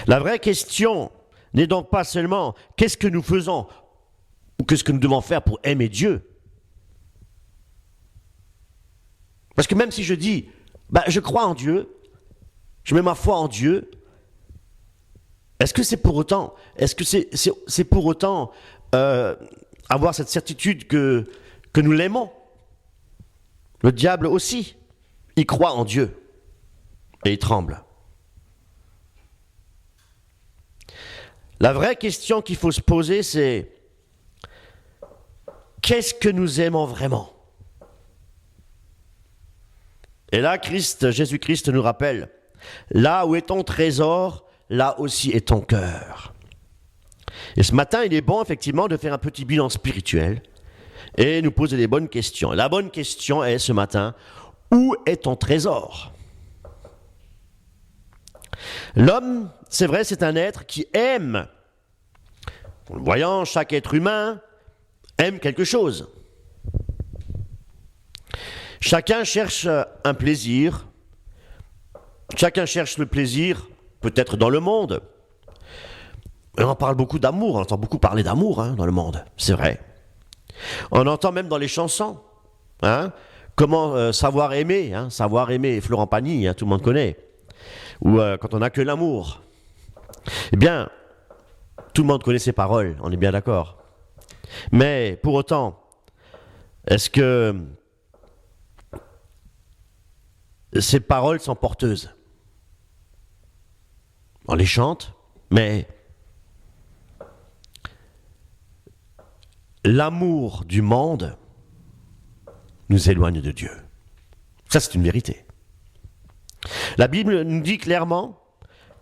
La vraie question n'est donc pas seulement qu'est-ce que nous faisons ou qu'est-ce que nous devons faire pour aimer Dieu. Parce que même si je dis, je crois en Dieu, je mets ma foi en Dieu, est-ce que c'est pour autant avoir cette certitude que nous l'aimons? Le diable aussi, il croit en Dieu et il tremble. La vraie question qu'il faut se poser, c'est qu'est-ce que nous aimons vraiment? Et là, Jésus-Christ nous rappelle, là où est ton trésor, là aussi est ton cœur. Et ce matin, il est bon effectivement de faire un petit bilan spirituel et nous poser les bonnes questions. La bonne question est ce matin, où est ton trésor? L'homme, c'est vrai, c'est un être qui aime. En le voyant, chaque être humain aime quelque chose. Chacun cherche un plaisir. Chacun cherche le plaisir, peut-être dans le monde. On en parle beaucoup d'amour, on entend beaucoup parler d'amour dans le monde, c'est vrai. On entend même dans les chansons, comment savoir aimer, Florent Pagny, tout le monde connaît. Ou quand on n'a que l'amour. Eh bien, tout le monde connaît ces paroles, on est bien d'accord. Mais pour autant, est-ce que ces paroles sont porteuses? On les chante, mais l'amour du monde nous éloigne de Dieu. Ça, c'est une vérité. La Bible nous dit clairement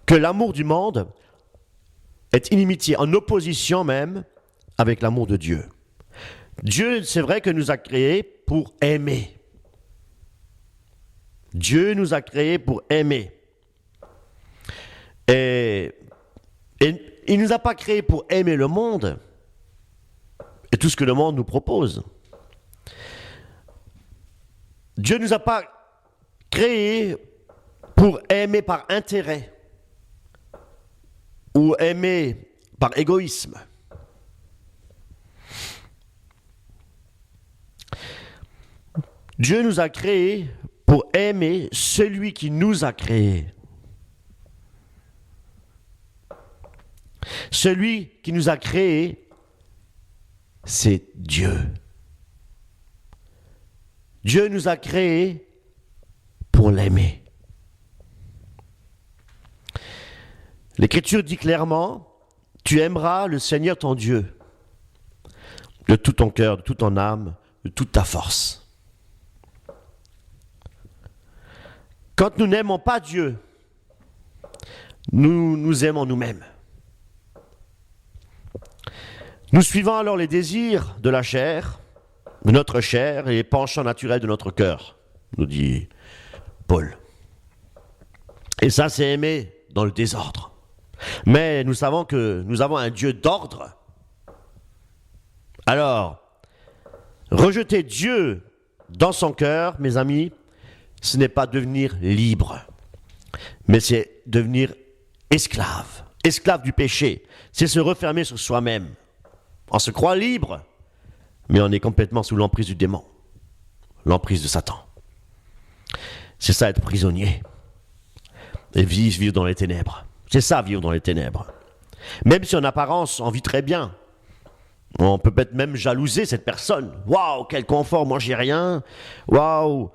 que l'amour du monde est inimitié, en opposition même avec l'amour de Dieu. Dieu, c'est vrai que nous a créés pour aimer. Dieu nous a créés pour aimer. Et il ne nous a pas créés pour aimer le monde et tout ce que le monde nous propose. Dieu ne nous a pas créés pour aimer par intérêt ou aimer par égoïsme. Dieu nous a créés pour aimer celui qui nous a créés. Celui qui nous a créés, c'est Dieu. Dieu nous a créés pour l'aimer. L'Écriture dit clairement, tu aimeras le Seigneur ton Dieu de tout ton cœur, de toute ton âme, de toute ta force. Quand nous n'aimons pas Dieu, nous nous aimons nous-mêmes. Nous suivons alors les désirs de la chair, de notre chair et les penchants naturels de notre cœur, nous dit Paul. Et ça, c'est aimer dans le désordre. Mais nous savons que nous avons un Dieu d'ordre. Alors, rejeter Dieu dans son cœur, mes amis, ce n'est pas devenir libre, mais c'est devenir esclave, esclave du péché. C'est se refermer sur soi-même. On se croit libre, mais on est complètement sous l'emprise du démon, l'emprise de Satan. C'est ça être prisonnier et vivre dans les ténèbres. C'est ça vivre dans les ténèbres. Même si en apparence on vit très bien, on peut peut-être même jalouser cette personne. Waouh, quel confort, moi j'ai rien. Waouh,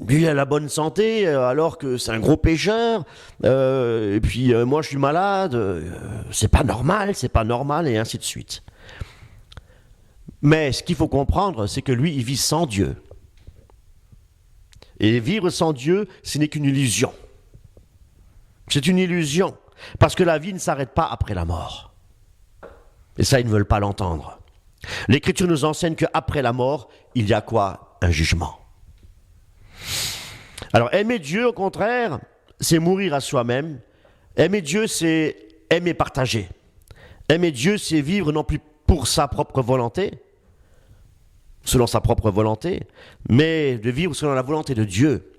lui a la bonne santé alors que c'est un gros pécheur. Et puis moi je suis malade. C'est pas normal, et ainsi de suite. Mais ce qu'il faut comprendre, c'est que lui, il vit sans Dieu. Et vivre sans Dieu, ce n'est qu'une illusion. C'est une illusion, parce que la vie ne s'arrête pas après la mort. Et ça, ils ne veulent pas l'entendre. L'Écriture nous enseigne qu'après la mort, il y a quoi? Un jugement. Alors, aimer Dieu, au contraire, c'est mourir à soi-même. Aimer Dieu, c'est aimer partager. Aimer Dieu, c'est vivre non plus pour sa propre volonté, selon sa propre volonté, mais de vivre selon la volonté de Dieu,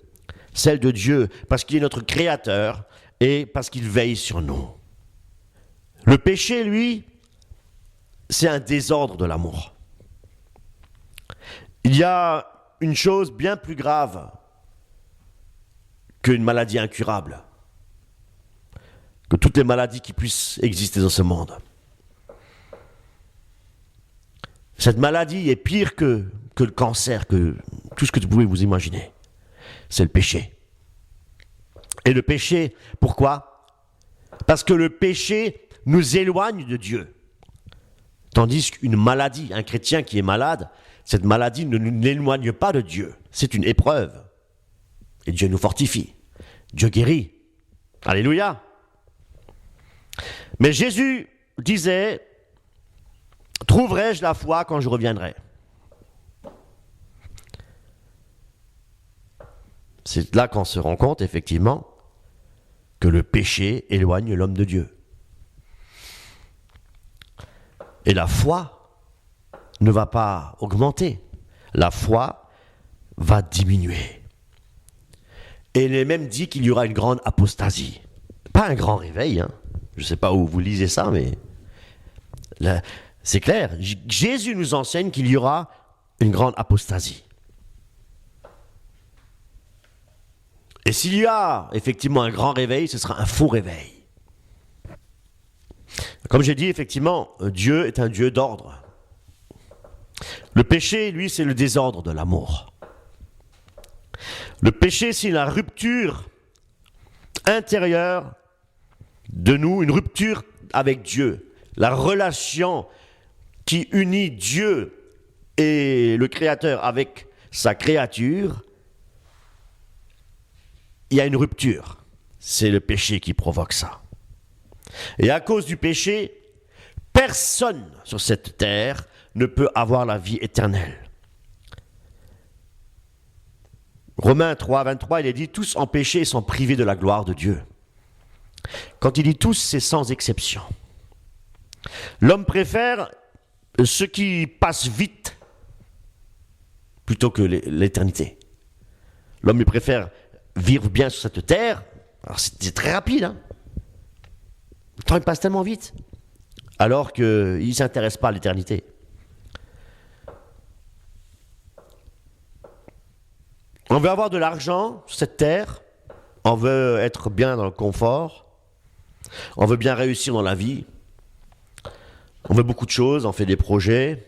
celle de Dieu, parce qu'il est notre Créateur et parce qu'il veille sur nous. Le péché, lui, c'est un désordre de l'amour. Il y a une chose bien plus grave qu'une maladie incurable, que toutes les maladies qui puissent exister dans ce monde. Cette maladie est pire que le cancer, que tout ce que vous pouvez vous imaginer. C'est le péché. Et le péché, pourquoi? Parce que le péché nous éloigne de Dieu. Tandis qu'une maladie, un chrétien qui est malade, cette maladie ne nous éloigne pas de Dieu. C'est une épreuve. Et Dieu nous fortifie. Dieu guérit. Alléluia. Mais Jésus disait, trouverai-je la foi quand je reviendrai? C'est là qu'on se rend compte, effectivement, que le péché éloigne l'homme de Dieu. Et la foi ne va pas augmenter. La foi va diminuer. Et il est même dit qu'il y aura une grande apostasie. Pas un grand réveil, hein. Je ne sais pas où vous lisez ça, mais là, c'est clair. Jésus nous enseigne qu'il y aura une grande apostasie. Et s'il y a effectivement un grand réveil, ce sera un faux réveil. Comme j'ai dit, effectivement, Dieu est un Dieu d'ordre. Le péché, lui, c'est le désordre de l'amour. Le péché, c'est la rupture intérieure de nous, une rupture avec Dieu. La relation qui unit Dieu et le Créateur avec sa créature, il y a une rupture. C'est le péché qui provoque ça. Et à cause du péché, personne sur cette terre ne peut avoir la vie éternelle. Romains 3, 23, il est dit « Tous en péché sont privés de la gloire de Dieu ». Quand il dit « tous », c'est sans exception. L'homme préfère ce qui passe vite plutôt que l'éternité. L'homme il préfère vivre bien sur cette terre. Alors c'est très rapide, hein. Le temps il passe tellement vite, alors qu'il ne s'intéresse pas à l'éternité. On veut avoir de l'argent sur cette terre, on veut être bien dans le confort, on veut bien réussir dans la vie, on veut beaucoup de choses, on fait des projets,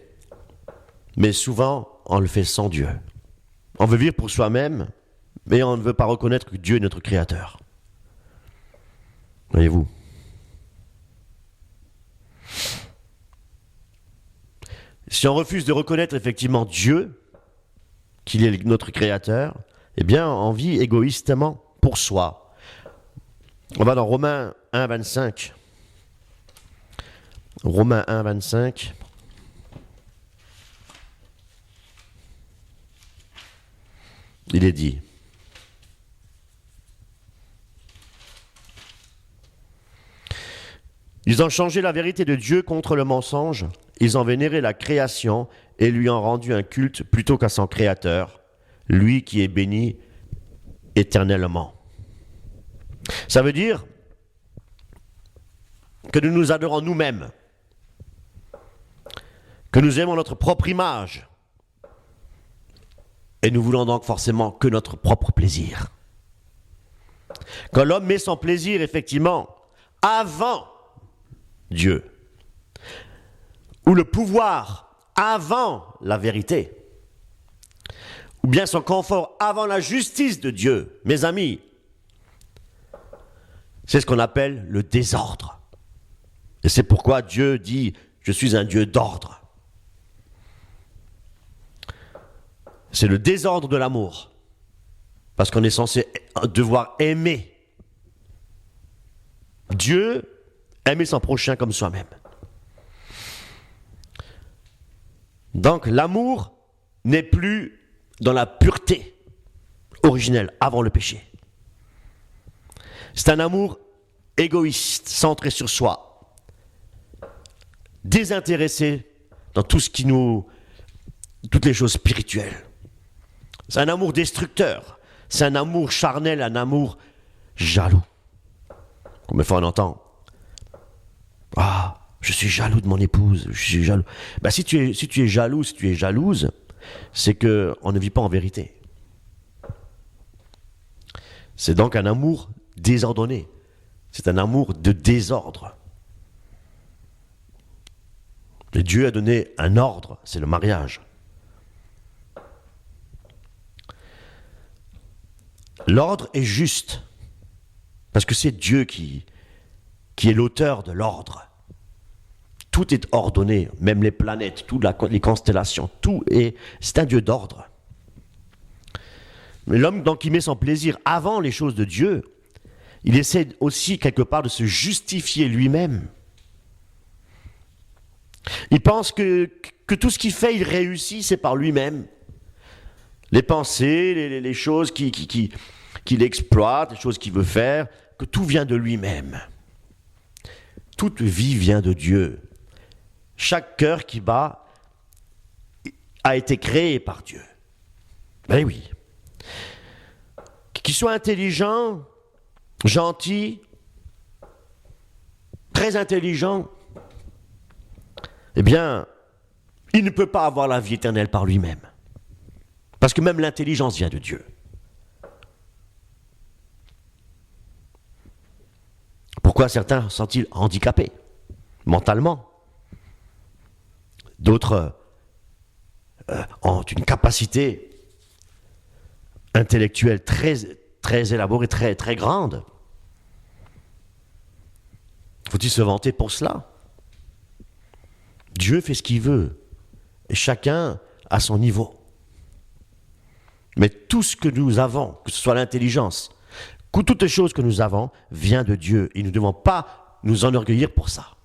mais souvent on le fait sans Dieu. On veut vivre pour soi-même, mais on ne veut pas reconnaître que Dieu est notre Créateur. Voyez-vous? Si on refuse de reconnaître effectivement Dieu, qu'il est notre Créateur, eh bien on vit égoïstement pour soi. On va dans Romains 1, 25. Romains 1, 25. Il est dit. Ils ont changé la vérité de Dieu contre le mensonge. Ils ont vénéré la création et lui ont rendu un culte plutôt qu'à son Créateur, lui qui est béni éternellement. Ça veut dire que nous nous adorons nous-mêmes, que nous aimons notre propre image, et nous voulons donc forcément que notre propre plaisir. Quand l'homme met son plaisir effectivement avant Dieu, ou le pouvoir avant la vérité, ou bien son confort avant la justice de Dieu, mes amis, c'est ce qu'on appelle le désordre. Et c'est pourquoi Dieu dit « Je suis un Dieu d'ordre ». C'est le désordre de l'amour, parce qu'on est censé devoir aimer Dieu, aimer son prochain comme soi-même. Donc l'amour n'est plus dans la pureté originelle avant le péché. C'est un amour égoïste, centré sur soi, désintéressé dans tout ce qui nous, toutes les choses spirituelles. C'est un amour destructeur, c'est un amour charnel, un amour jaloux. Combien de fois on entend « Ah, je suis jaloux de mon épouse, je suis jaloux. » Ben, si tu es jaloux, si tu es jalouse, c'est qu'on ne vit pas en vérité. C'est donc un amour désordonné. C'est un amour de désordre. Et Dieu a donné un ordre, c'est le mariage. L'ordre est juste, parce que c'est Dieu qui est l'auteur de l'ordre. Tout est ordonné, même les planètes, les constellations, c'est un Dieu d'ordre. Mais l'homme, donc, qui met son plaisir avant les choses de Dieu, il essaie aussi quelque part de se justifier lui-même. Il pense que tout ce qu'il fait, il réussit, c'est par lui-même. Les pensées, les choses qu'il exploite, les choses qu'il veut faire, que tout vient de lui-même. Toute vie vient de Dieu. Chaque cœur qui bat a été créé par Dieu. Ben oui. Qu'il soit intelligent, gentil, très intelligent, eh bien, il ne peut pas avoir la vie éternelle par lui-même. Parce que même l'intelligence vient de Dieu. Pourquoi certains sont-ils handicapés mentalement? D'autres ont une capacité intellectuelle très, très élaborée, très, très grande. Faut-il se vanter pour cela? Dieu fait ce qu'il veut, et chacun à son niveau. Mais tout ce que nous avons, que ce soit l'intelligence, que toutes les choses que nous avons, vient de Dieu, et nous ne devons pas nous enorgueillir pour ça.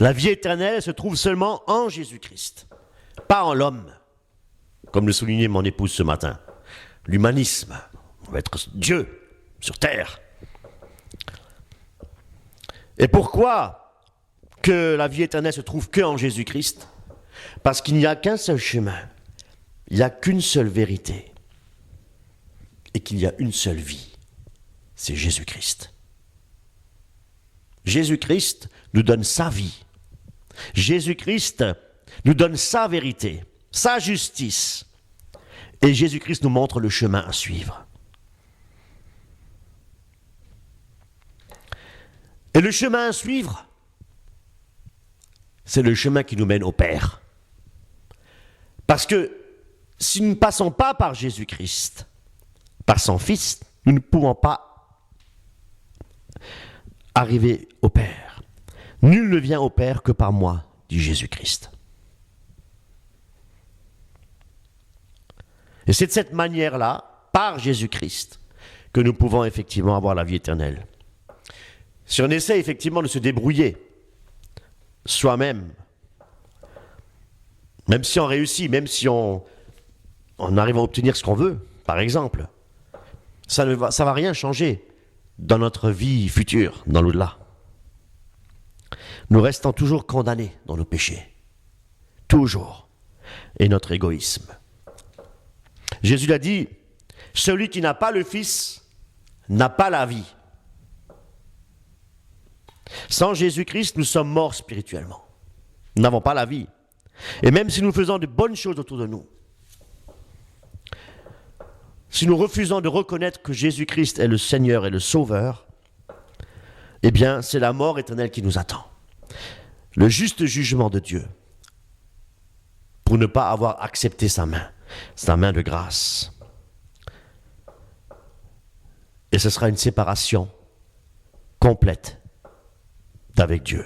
La vie éternelle se trouve seulement en Jésus-Christ, pas en l'homme, comme le soulignait mon épouse ce matin. L'humanisme, on va être Dieu sur terre. Et pourquoi que la vie éternelle se trouve que en Jésus-Christ? Parce qu'il n'y a qu'un seul chemin, il n'y a qu'une seule vérité, et qu'il y a une seule vie, c'est Jésus-Christ. Jésus-Christ nous donne sa vie. Jésus-Christ nous donne sa vérité, sa justice. Et Jésus-Christ nous montre le chemin à suivre. Et le chemin à suivre, c'est le chemin qui nous mène au Père. Parce que si nous ne passons pas par Jésus-Christ, par son Fils, nous ne pouvons pas arriver au Père. Nul ne vient au Père que par moi, dit Jésus-Christ. Et c'est de cette manière-là, par Jésus-Christ, que nous pouvons effectivement avoir la vie éternelle. Si on essaie effectivement de se débrouiller soi-même, même si on réussit, même si on arrive à obtenir ce qu'on veut, par exemple, ça ne va rien changer dans notre vie future, dans l'au-delà. Nous restons toujours condamnés dans nos péchés. Toujours. Et notre égoïsme. Jésus l'a dit, celui qui n'a pas le Fils n'a pas la vie. Sans Jésus-Christ, nous sommes morts spirituellement. Nous n'avons pas la vie. Et même si nous faisons de bonnes choses autour de nous, si nous refusons de reconnaître que Jésus-Christ est le Seigneur et le Sauveur, eh bien, c'est la mort éternelle qui nous attend. Le juste jugement de Dieu pour ne pas avoir accepté sa main de grâce. Et ce sera une séparation complète d'avec Dieu.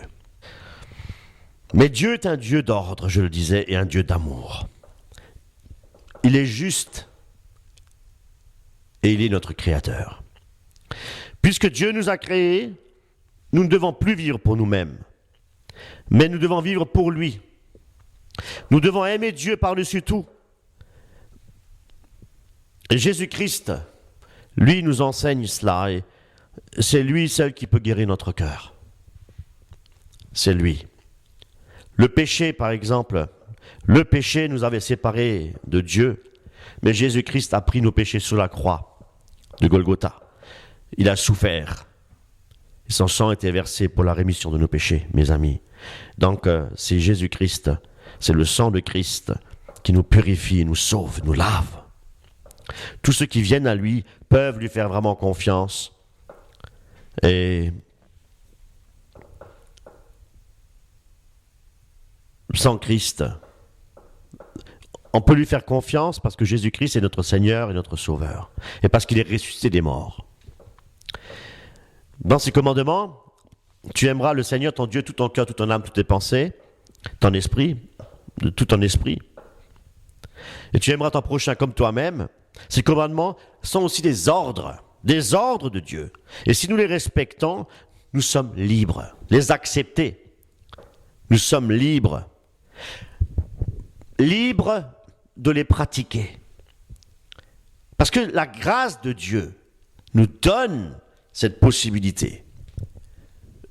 Mais Dieu est un Dieu d'ordre, je le disais, et un Dieu d'amour. Il est juste et il est notre Créateur. Puisque Dieu nous a créés, nous ne devons plus vivre pour nous-mêmes, mais nous devons vivre pour lui. Nous devons aimer Dieu par-dessus tout. Et Jésus-Christ, lui, nous enseigne cela, et c'est lui seul qui peut guérir notre cœur. C'est lui. Le péché, par exemple, le péché nous avait séparés de Dieu, mais Jésus-Christ a pris nos péchés sur la croix de Golgotha. Il a souffert. Et son sang a été versé pour la rémission de nos péchés, mes amis. Donc, c'est Jésus-Christ, c'est le sang de Christ qui nous purifie, nous sauve, nous lave. Tous ceux qui viennent à lui peuvent lui faire vraiment confiance. Et sans Christ, on peut lui faire confiance parce que Jésus-Christ est notre Seigneur et notre Sauveur. Et parce qu'il est ressuscité des morts. Dans ses commandements, Tu aimeras le Seigneur ton Dieu tout ton cœur, toute ton âme, toutes tes pensées, ton esprit, de tout ton esprit. Et tu aimeras ton prochain comme toi-même. Ces commandements sont aussi des ordres de Dieu. Et si nous les respectons, nous sommes libres. Les accepter, nous sommes libres. Libres de les pratiquer. Parce que la grâce de Dieu nous donne cette possibilité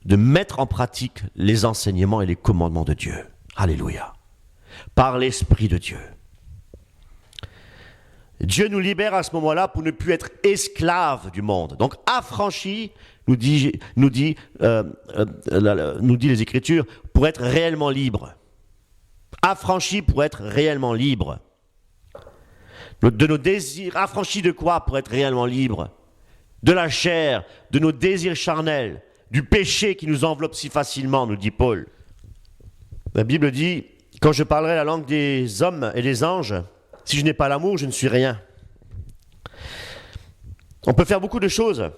de mettre en pratique les enseignements et les commandements de Dieu. Alléluia. Par l'Esprit de Dieu. Dieu nous libère à ce moment-là pour ne plus être esclaves du monde. Donc affranchis, nous dit les Écritures, pour être réellement libres. Affranchis pour être réellement libres. De nos désirs, affranchis de quoi pour être réellement libres? De la chair, de nos désirs charnels, du péché qui nous enveloppe si facilement, nous dit Paul. La Bible dit, quand je parlerai la langue des hommes et des anges, si je n'ai pas l'amour, je ne suis rien. On peut faire beaucoup de choses,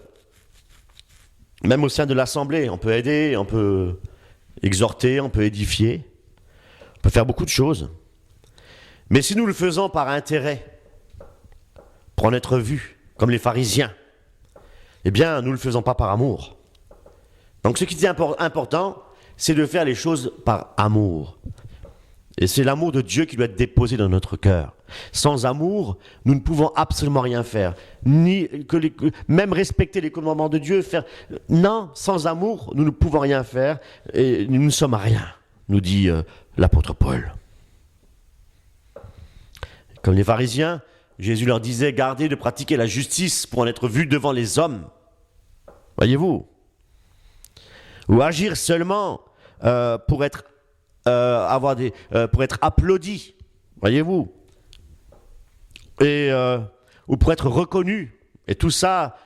même au sein de l'assemblée. On peut aider, on peut exhorter, on peut édifier. On peut faire beaucoup de choses. Mais si nous le faisons par intérêt, pour en être vus, comme les pharisiens, eh bien, nous ne le faisons pas par amour. Donc ce qui est important, c'est de faire les choses par amour. Et c'est l'amour de Dieu qui doit être déposé dans notre cœur. Sans amour, nous ne pouvons absolument rien faire. Même respecter les commandements de Dieu, non, sans amour, nous ne pouvons rien faire. Et nous ne sommes à rien, nous dit l'apôtre Paul. Comme les pharisiens, Jésus leur disait, gardez de pratiquer la justice pour en être vus devant les hommes. Voyez-vous? Ou agir seulement pour être applaudi, voyez-vous, et ou pour être reconnu. Et tout ça,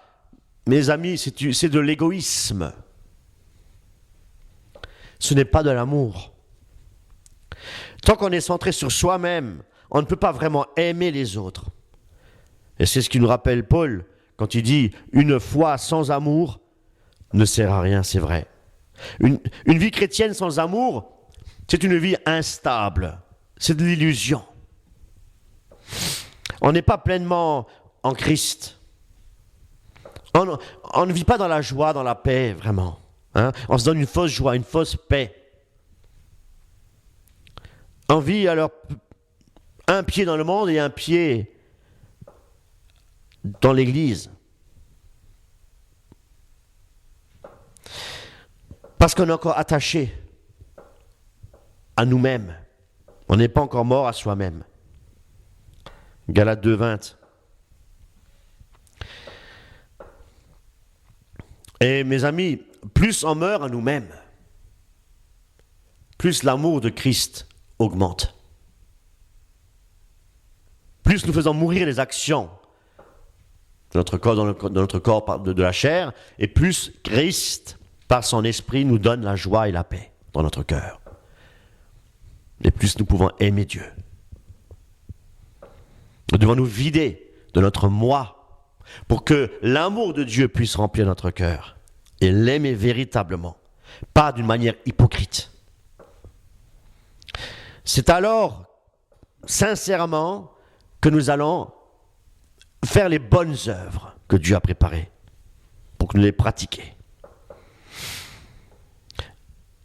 mes amis, c'est de l'égoïsme. Ce n'est pas de l'amour. Tant qu'on est centré sur soi-même, on ne peut pas vraiment aimer les autres. Et c'est ce qui nous rappelle Paul quand il dit « Une foi sans amour ne sert à rien », c'est vrai. Une vie chrétienne sans amour, c'est une vie instable, c'est de l'illusion. On n'est pas pleinement en Christ. On ne vit pas dans la joie, dans la paix, vraiment. Hein? On se donne une fausse joie, une fausse paix. On vit alors un pied dans le monde et un pied dans l'Église. Parce qu'on est encore attaché à nous-mêmes. On n'est pas encore mort à soi-même. Galates 2:20. Et mes amis, plus on meurt à nous-mêmes, plus l'amour de Christ augmente. Plus nous faisons mourir les actions de notre corps, de notre corps de la chair, et plus Christ, par son esprit, nous donne la joie et la paix dans notre cœur. Et plus nous pouvons aimer Dieu. Nous devons nous vider de notre moi pour que l'amour de Dieu puisse remplir notre cœur et l'aimer véritablement, pas d'une manière hypocrite. C'est alors, sincèrement, que nous allons faire les bonnes œuvres que Dieu a préparées pour que nous les pratiquions.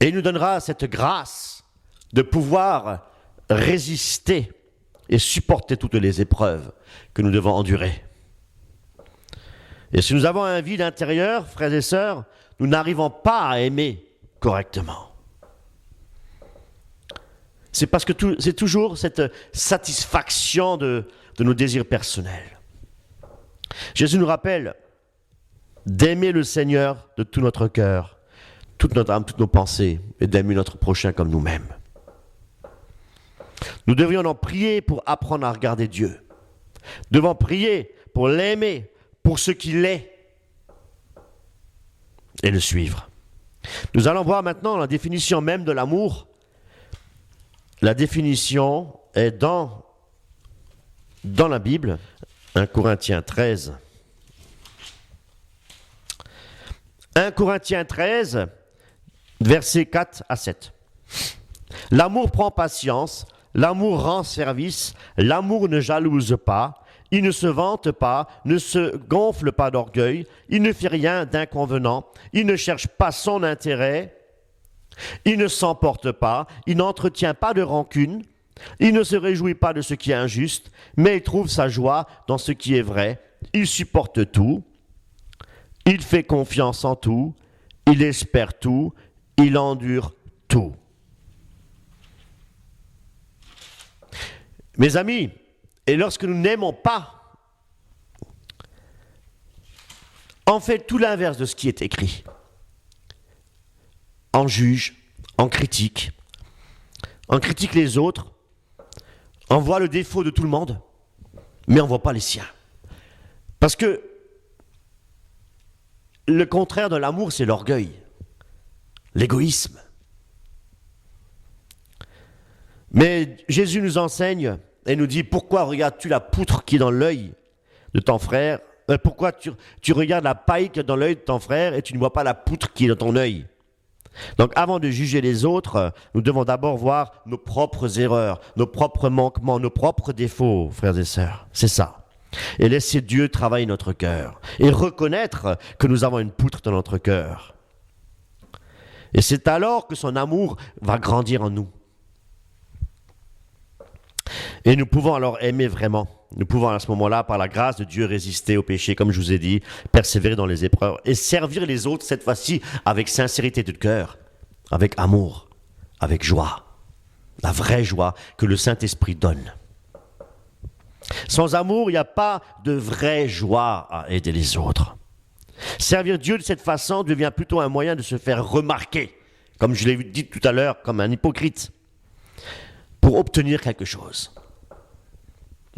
Et il nous donnera cette grâce de pouvoir résister et supporter toutes les épreuves que nous devons endurer. Et si nous avons un vide intérieur, frères et sœurs, nous n'arrivons pas à aimer correctement. C'est parce que c'est toujours cette satisfaction de nos désirs personnels. Jésus nous rappelle d'aimer le Seigneur de tout notre cœur, toute notre âme, toutes nos pensées, et d'aimer notre prochain comme nous-mêmes. Nous devrions en prier pour apprendre à regarder Dieu. Nous devons prier pour l'aimer, pour ce qu'il est, et le suivre. Nous allons voir maintenant la définition même de l'amour. La définition est dans la Bible, 1 Corinthiens 13. 1 Corinthiens 13 versets 4 à 7. L'amour prend patience, l'amour rend service, l'amour ne jalouse pas, il ne se vante pas, ne se gonfle pas d'orgueil, il ne fait rien d'inconvenant, il ne cherche pas son intérêt, il ne s'emporte pas, il n'entretient pas de rancune, il ne se réjouit pas de ce qui est injuste, mais il trouve sa joie dans ce qui est vrai, il supporte tout, il fait confiance en tout, il espère tout, il endure tout. Mes amis, et lorsque nous n'aimons pas, on fait tout l'inverse de ce qui est écrit. On juge, on critique les autres, on voit le défaut de tout le monde, mais on ne voit pas les siens. Parce que le contraire de l'amour, c'est l'orgueil, l'égoïsme. Mais Jésus nous enseigne et nous dit, pourquoi regardes-tu la poutre qui est dans l'œil de ton frère? Pourquoi tu regardes la paille qui est dans l'œil de ton frère et tu ne vois pas la poutre qui est dans ton œil? Donc avant de juger les autres, nous devons d'abord voir nos propres erreurs, nos propres manquements, nos propres défauts, frères et sœurs. C'est ça. Et laisser Dieu travailler notre cœur. Et reconnaître que nous avons une poutre dans notre cœur. Et c'est alors que son amour va grandir en nous. Et nous pouvons alors aimer vraiment. Nous pouvons à ce moment-là, par la grâce de Dieu, résister au péché, comme je vous ai dit, persévérer dans les épreuves et servir les autres, cette fois-ci, avec sincérité de cœur, avec amour, avec joie. La vraie joie que le Saint-Esprit donne. Sans amour, il n'y a pas de vraie joie à aider les autres. Servir Dieu de cette façon devient plutôt un moyen de se faire remarquer, comme je l'ai dit tout à l'heure, comme un hypocrite, pour obtenir quelque chose.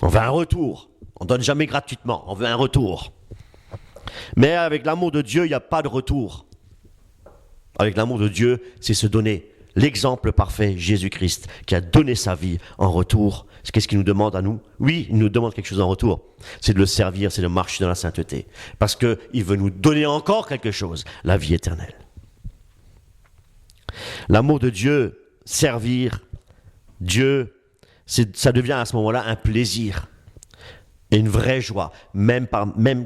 On veut un retour. On ne donne jamais gratuitement. On veut un retour. Mais avec l'amour de Dieu, il n'y a pas de retour. Avec l'amour de Dieu, c'est se donner. L'exemple parfait, Jésus-Christ, qui a donné sa vie en retour. Qu'est-ce qu'il nous demande à nous? Oui, il nous demande quelque chose en retour. C'est de le servir, c'est de marcher dans la sainteté. Parce qu'il veut nous donner encore quelque chose, la vie éternelle. L'amour de Dieu, servir Dieu, ça devient à ce moment-là un plaisir et une vraie joie, même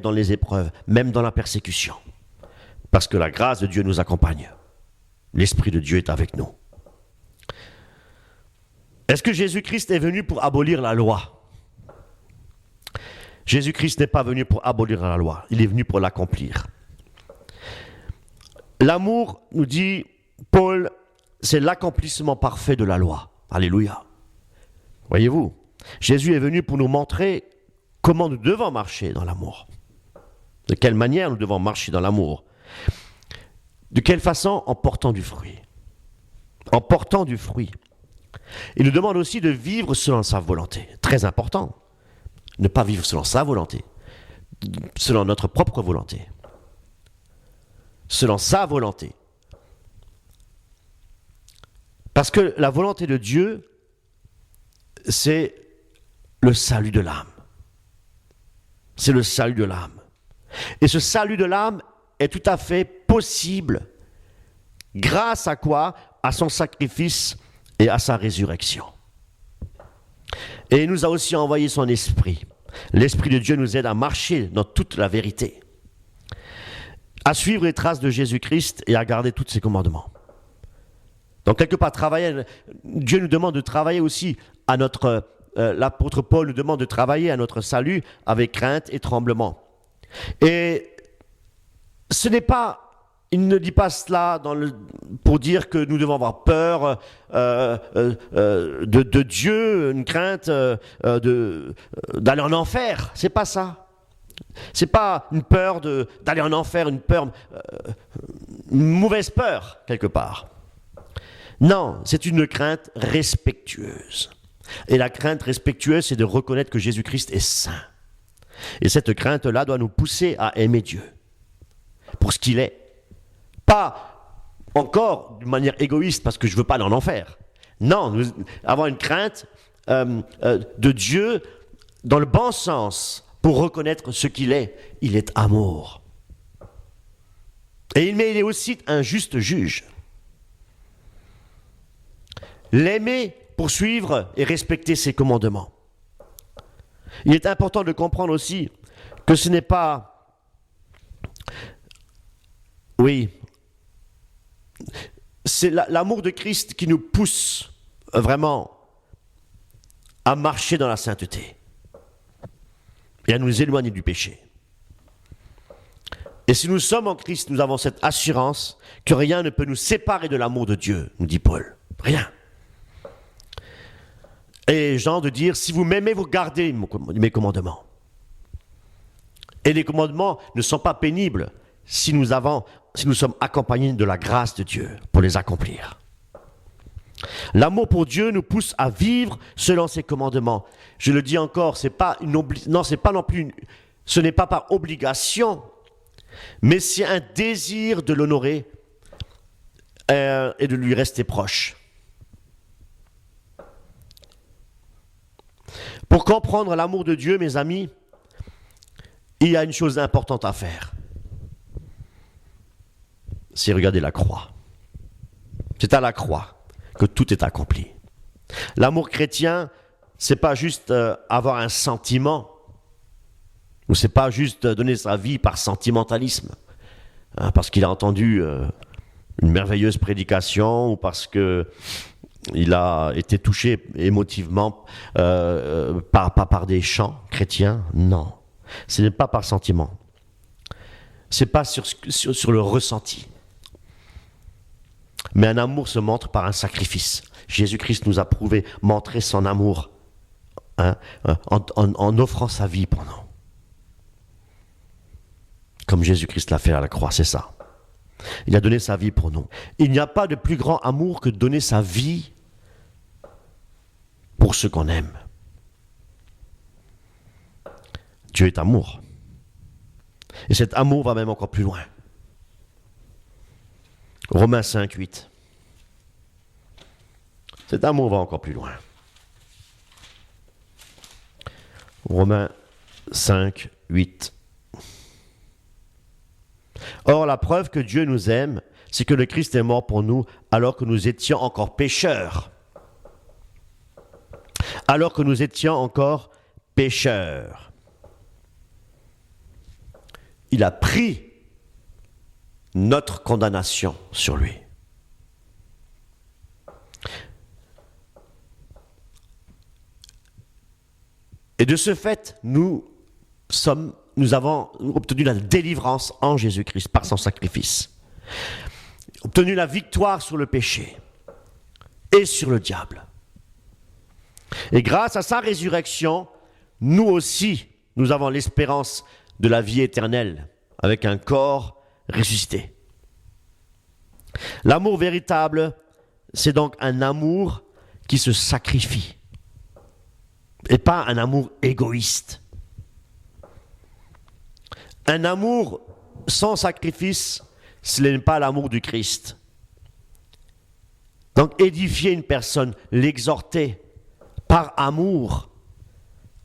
dans les épreuves, même dans la persécution. Parce que la grâce de Dieu nous accompagne. L'Esprit de Dieu est avec nous. Est-ce que Jésus-Christ est venu pour abolir la loi? Jésus-Christ n'est pas venu pour abolir la loi, il est venu pour l'accomplir. L'amour, nous dit Paul, c'est l'accomplissement parfait de la loi. Alléluia. Voyez-vous, Jésus est venu pour nous montrer comment nous devons marcher dans l'amour. De quelle manière nous devons marcher dans l'amour. De quelle façon? En portant du fruit. En portant du fruit. Il nous demande aussi de vivre selon sa volonté. Très important. Ne pas vivre selon sa volonté. Selon notre propre volonté. Selon sa volonté. Parce que la volonté de Dieu, c'est le salut de l'âme. C'est le salut de l'âme. Et ce salut de l'âme est tout à fait possible. Grâce à quoi? À son sacrifice et à sa résurrection. Et il nous a aussi envoyé son esprit. L'Esprit de Dieu nous aide à marcher dans toute la vérité. À suivre les traces de Jésus-Christ et à garder tous ses commandements. Donc quelque part, Dieu nous demande de travailler aussi à notre... l'apôtre Paul nous demande de travailler à notre salut avec crainte et tremblement. Et ce n'est pas... Il ne dit pas cela pour dire que nous devons avoir peur de Dieu, une crainte d'aller en enfer. C'est pas ça. C'est pas une peur d'aller en enfer, une mauvaise peur quelque part. Non, c'est une crainte respectueuse. Et la crainte respectueuse, c'est de reconnaître que Jésus-Christ est saint. Et cette crainte-là doit nous pousser à aimer Dieu pour ce qu'il est. Pas encore d'une manière égoïste parce que je ne veux pas aller en enfer. Non, nous avons une crainte de Dieu dans le bon sens pour reconnaître ce qu'il est. Il est amour. Mais il est aussi un juste juge. l'aimer, poursuivre et respecter ses commandements. Il est important de comprendre aussi que ce n'est pas... Oui, c'est l'amour de Christ qui nous pousse vraiment à marcher dans la sainteté et à nous éloigner du péché. Et si nous sommes en Christ, nous avons cette assurance que rien ne peut nous séparer de l'amour de Dieu, nous dit Paul. Rien. Et Jean de dire, si vous m'aimez, vous gardez mes commandements. Et les commandements ne sont pas pénibles si nous sommes accompagnés de la grâce de Dieu pour les accomplir. L'amour pour Dieu nous pousse à vivre selon ses commandements. Je le dis encore, ce n'est pas par obligation, mais c'est un désir de l'honorer et de lui rester proche. Pour comprendre l'amour de Dieu, mes amis, il y a une chose importante à faire. C'est regarder la croix. C'est à la croix que tout est accompli. L'amour chrétien, c'est pas juste avoir un sentiment, ou c'est pas juste donner sa vie par sentimentalisme, parce qu'il a entendu une merveilleuse prédication, ou parce que il a été touché émotivement par des chants chrétiens. Non, ce n'est pas par sentiment. C'est pas sur le ressenti. Mais un amour se montre par un sacrifice. Jésus-Christ nous a montré son amour en offrant sa vie pour nous. Comme Jésus-Christ l'a fait à la croix, c'est ça. Il a donné sa vie pour nous. Il n'y a pas de plus grand amour que de donner sa vie pour ceux qu'on aime. Dieu est amour. Et cet amour va même encore plus loin. Romains 5, 8. Cet amour va encore plus loin. Romains 5, 8. Or, la preuve que Dieu nous aime, c'est que le Christ est mort pour nous alors que nous étions encore pécheurs. Alors que nous étions encore pécheurs. Il a pris notre condamnation sur lui. Et de ce fait, nous avons obtenu la délivrance en Jésus-Christ par son sacrifice. Obtenu la victoire sur le péché et sur le diable. Et grâce à sa résurrection, nous aussi, nous avons l'espérance de la vie éternelle avec un corps ressuscité. L'amour véritable, c'est donc un amour qui se sacrifie et pas un amour égoïste. Un amour sans sacrifice, ce n'est pas l'amour du Christ. Donc édifier une personne, l'exhorter par amour,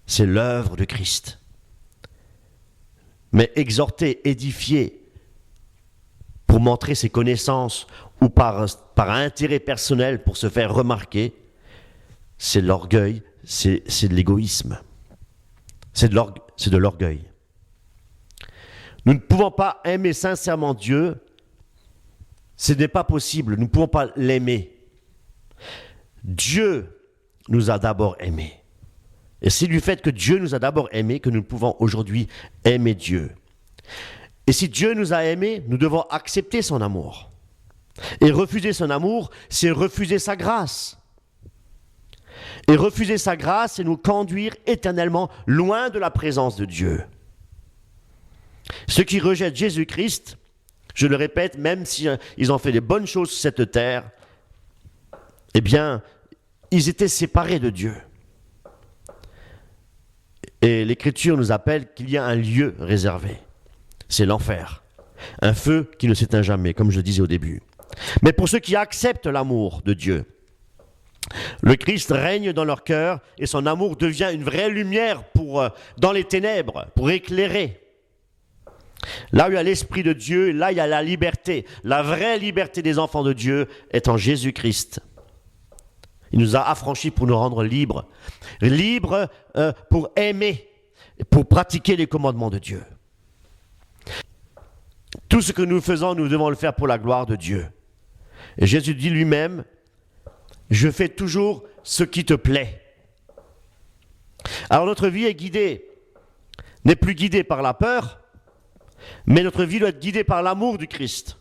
c'est l'œuvre de Christ. Mais exhorter, édifier, pour montrer ses connaissances ou par intérêt personnel pour se faire remarquer, c'est l'orgueil, c'est de l'égoïsme. C'est de l'orgueil. Nous ne pouvons pas aimer sincèrement Dieu, ce n'est pas possible, nous ne pouvons pas l'aimer. Dieu nous a d'abord aimés. Et c'est du fait que Dieu nous a d'abord aimés que nous pouvons aujourd'hui aimer Dieu. Et si Dieu nous a aimés, nous devons accepter son amour. Et refuser son amour, c'est refuser sa grâce. Et refuser sa grâce, c'est nous conduire éternellement loin de la présence de Dieu. Ceux qui rejettent Jésus-Christ, je le répète, même s'ils ont fait des bonnes choses sur cette terre, eh bien, ils étaient séparés de Dieu. Et l'Écriture nous appelle qu'il y a un lieu réservé. C'est l'enfer. Un feu qui ne s'éteint jamais, comme je le disais au début. Mais pour ceux qui acceptent l'amour de Dieu, le Christ règne dans leur cœur et son amour devient une vraie lumière dans les ténèbres, pour éclairer. Là où il y a l'Esprit de Dieu, là il y a la liberté. La vraie liberté des enfants de Dieu est en Jésus-Christ. Il nous a affranchis pour nous rendre libres. Libres pour aimer, pour pratiquer les commandements de Dieu. Tout ce que nous faisons, nous devons le faire pour la gloire de Dieu. Et Jésus dit lui-même, je fais toujours ce qui te plaît. Alors notre vie est guidée, n'est plus guidée par la peur, mais notre vie doit être guidée par l'amour du Christ.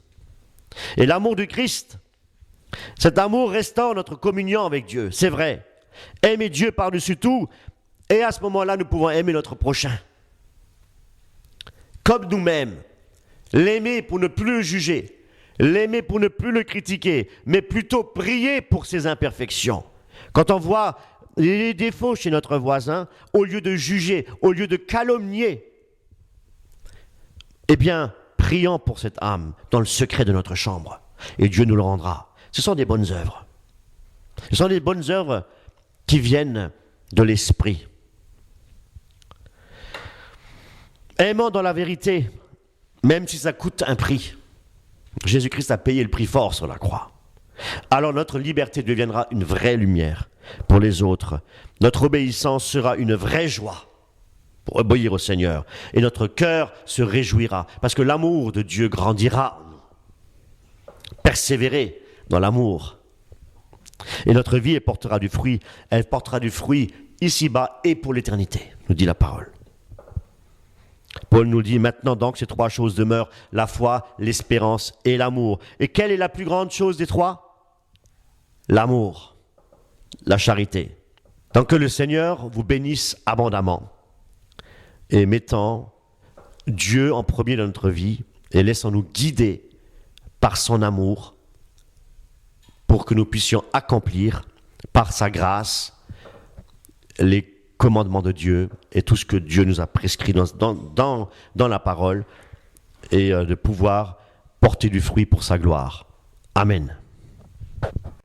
Et l'amour du Christ, cet amour restaure notre communion avec Dieu, c'est vrai. Aimer Dieu par-dessus tout, et à ce moment-là, nous pouvons aimer notre prochain. Comme nous-mêmes, l'aimer pour ne plus le juger, l'aimer pour ne plus le critiquer, mais plutôt prier pour ses imperfections. Quand on voit les défauts chez notre voisin, au lieu de juger, au lieu de calomnier, eh bien, prions pour cette âme dans le secret de notre chambre. Et Dieu nous le rendra. Ce sont des bonnes œuvres. Ce sont des bonnes œuvres qui viennent de l'esprit. Aimons dans la vérité, même si ça coûte un prix. Jésus-Christ a payé le prix fort sur la croix. Alors notre liberté deviendra une vraie lumière pour les autres. Notre obéissance sera une vraie joie pour obéir au Seigneur. Et notre cœur se réjouira parce que l'amour de Dieu grandira en nous. Persévérer dans l'amour. Et notre vie, elle portera du fruit. Elle portera du fruit ici-bas et pour l'éternité, nous dit la parole. Paul nous dit maintenant donc ces trois choses demeurent, la foi, l'espérance et l'amour. Et quelle est la plus grande chose des trois? L'amour, la charité. Tant que le Seigneur vous bénisse abondamment et mettant Dieu en premier dans notre vie et laissant-nous guider par son amour pour que nous puissions accomplir par sa grâce les commandements de Dieu et tout ce que Dieu nous a prescrit dans la parole et de pouvoir porter du fruit pour sa gloire. Amen.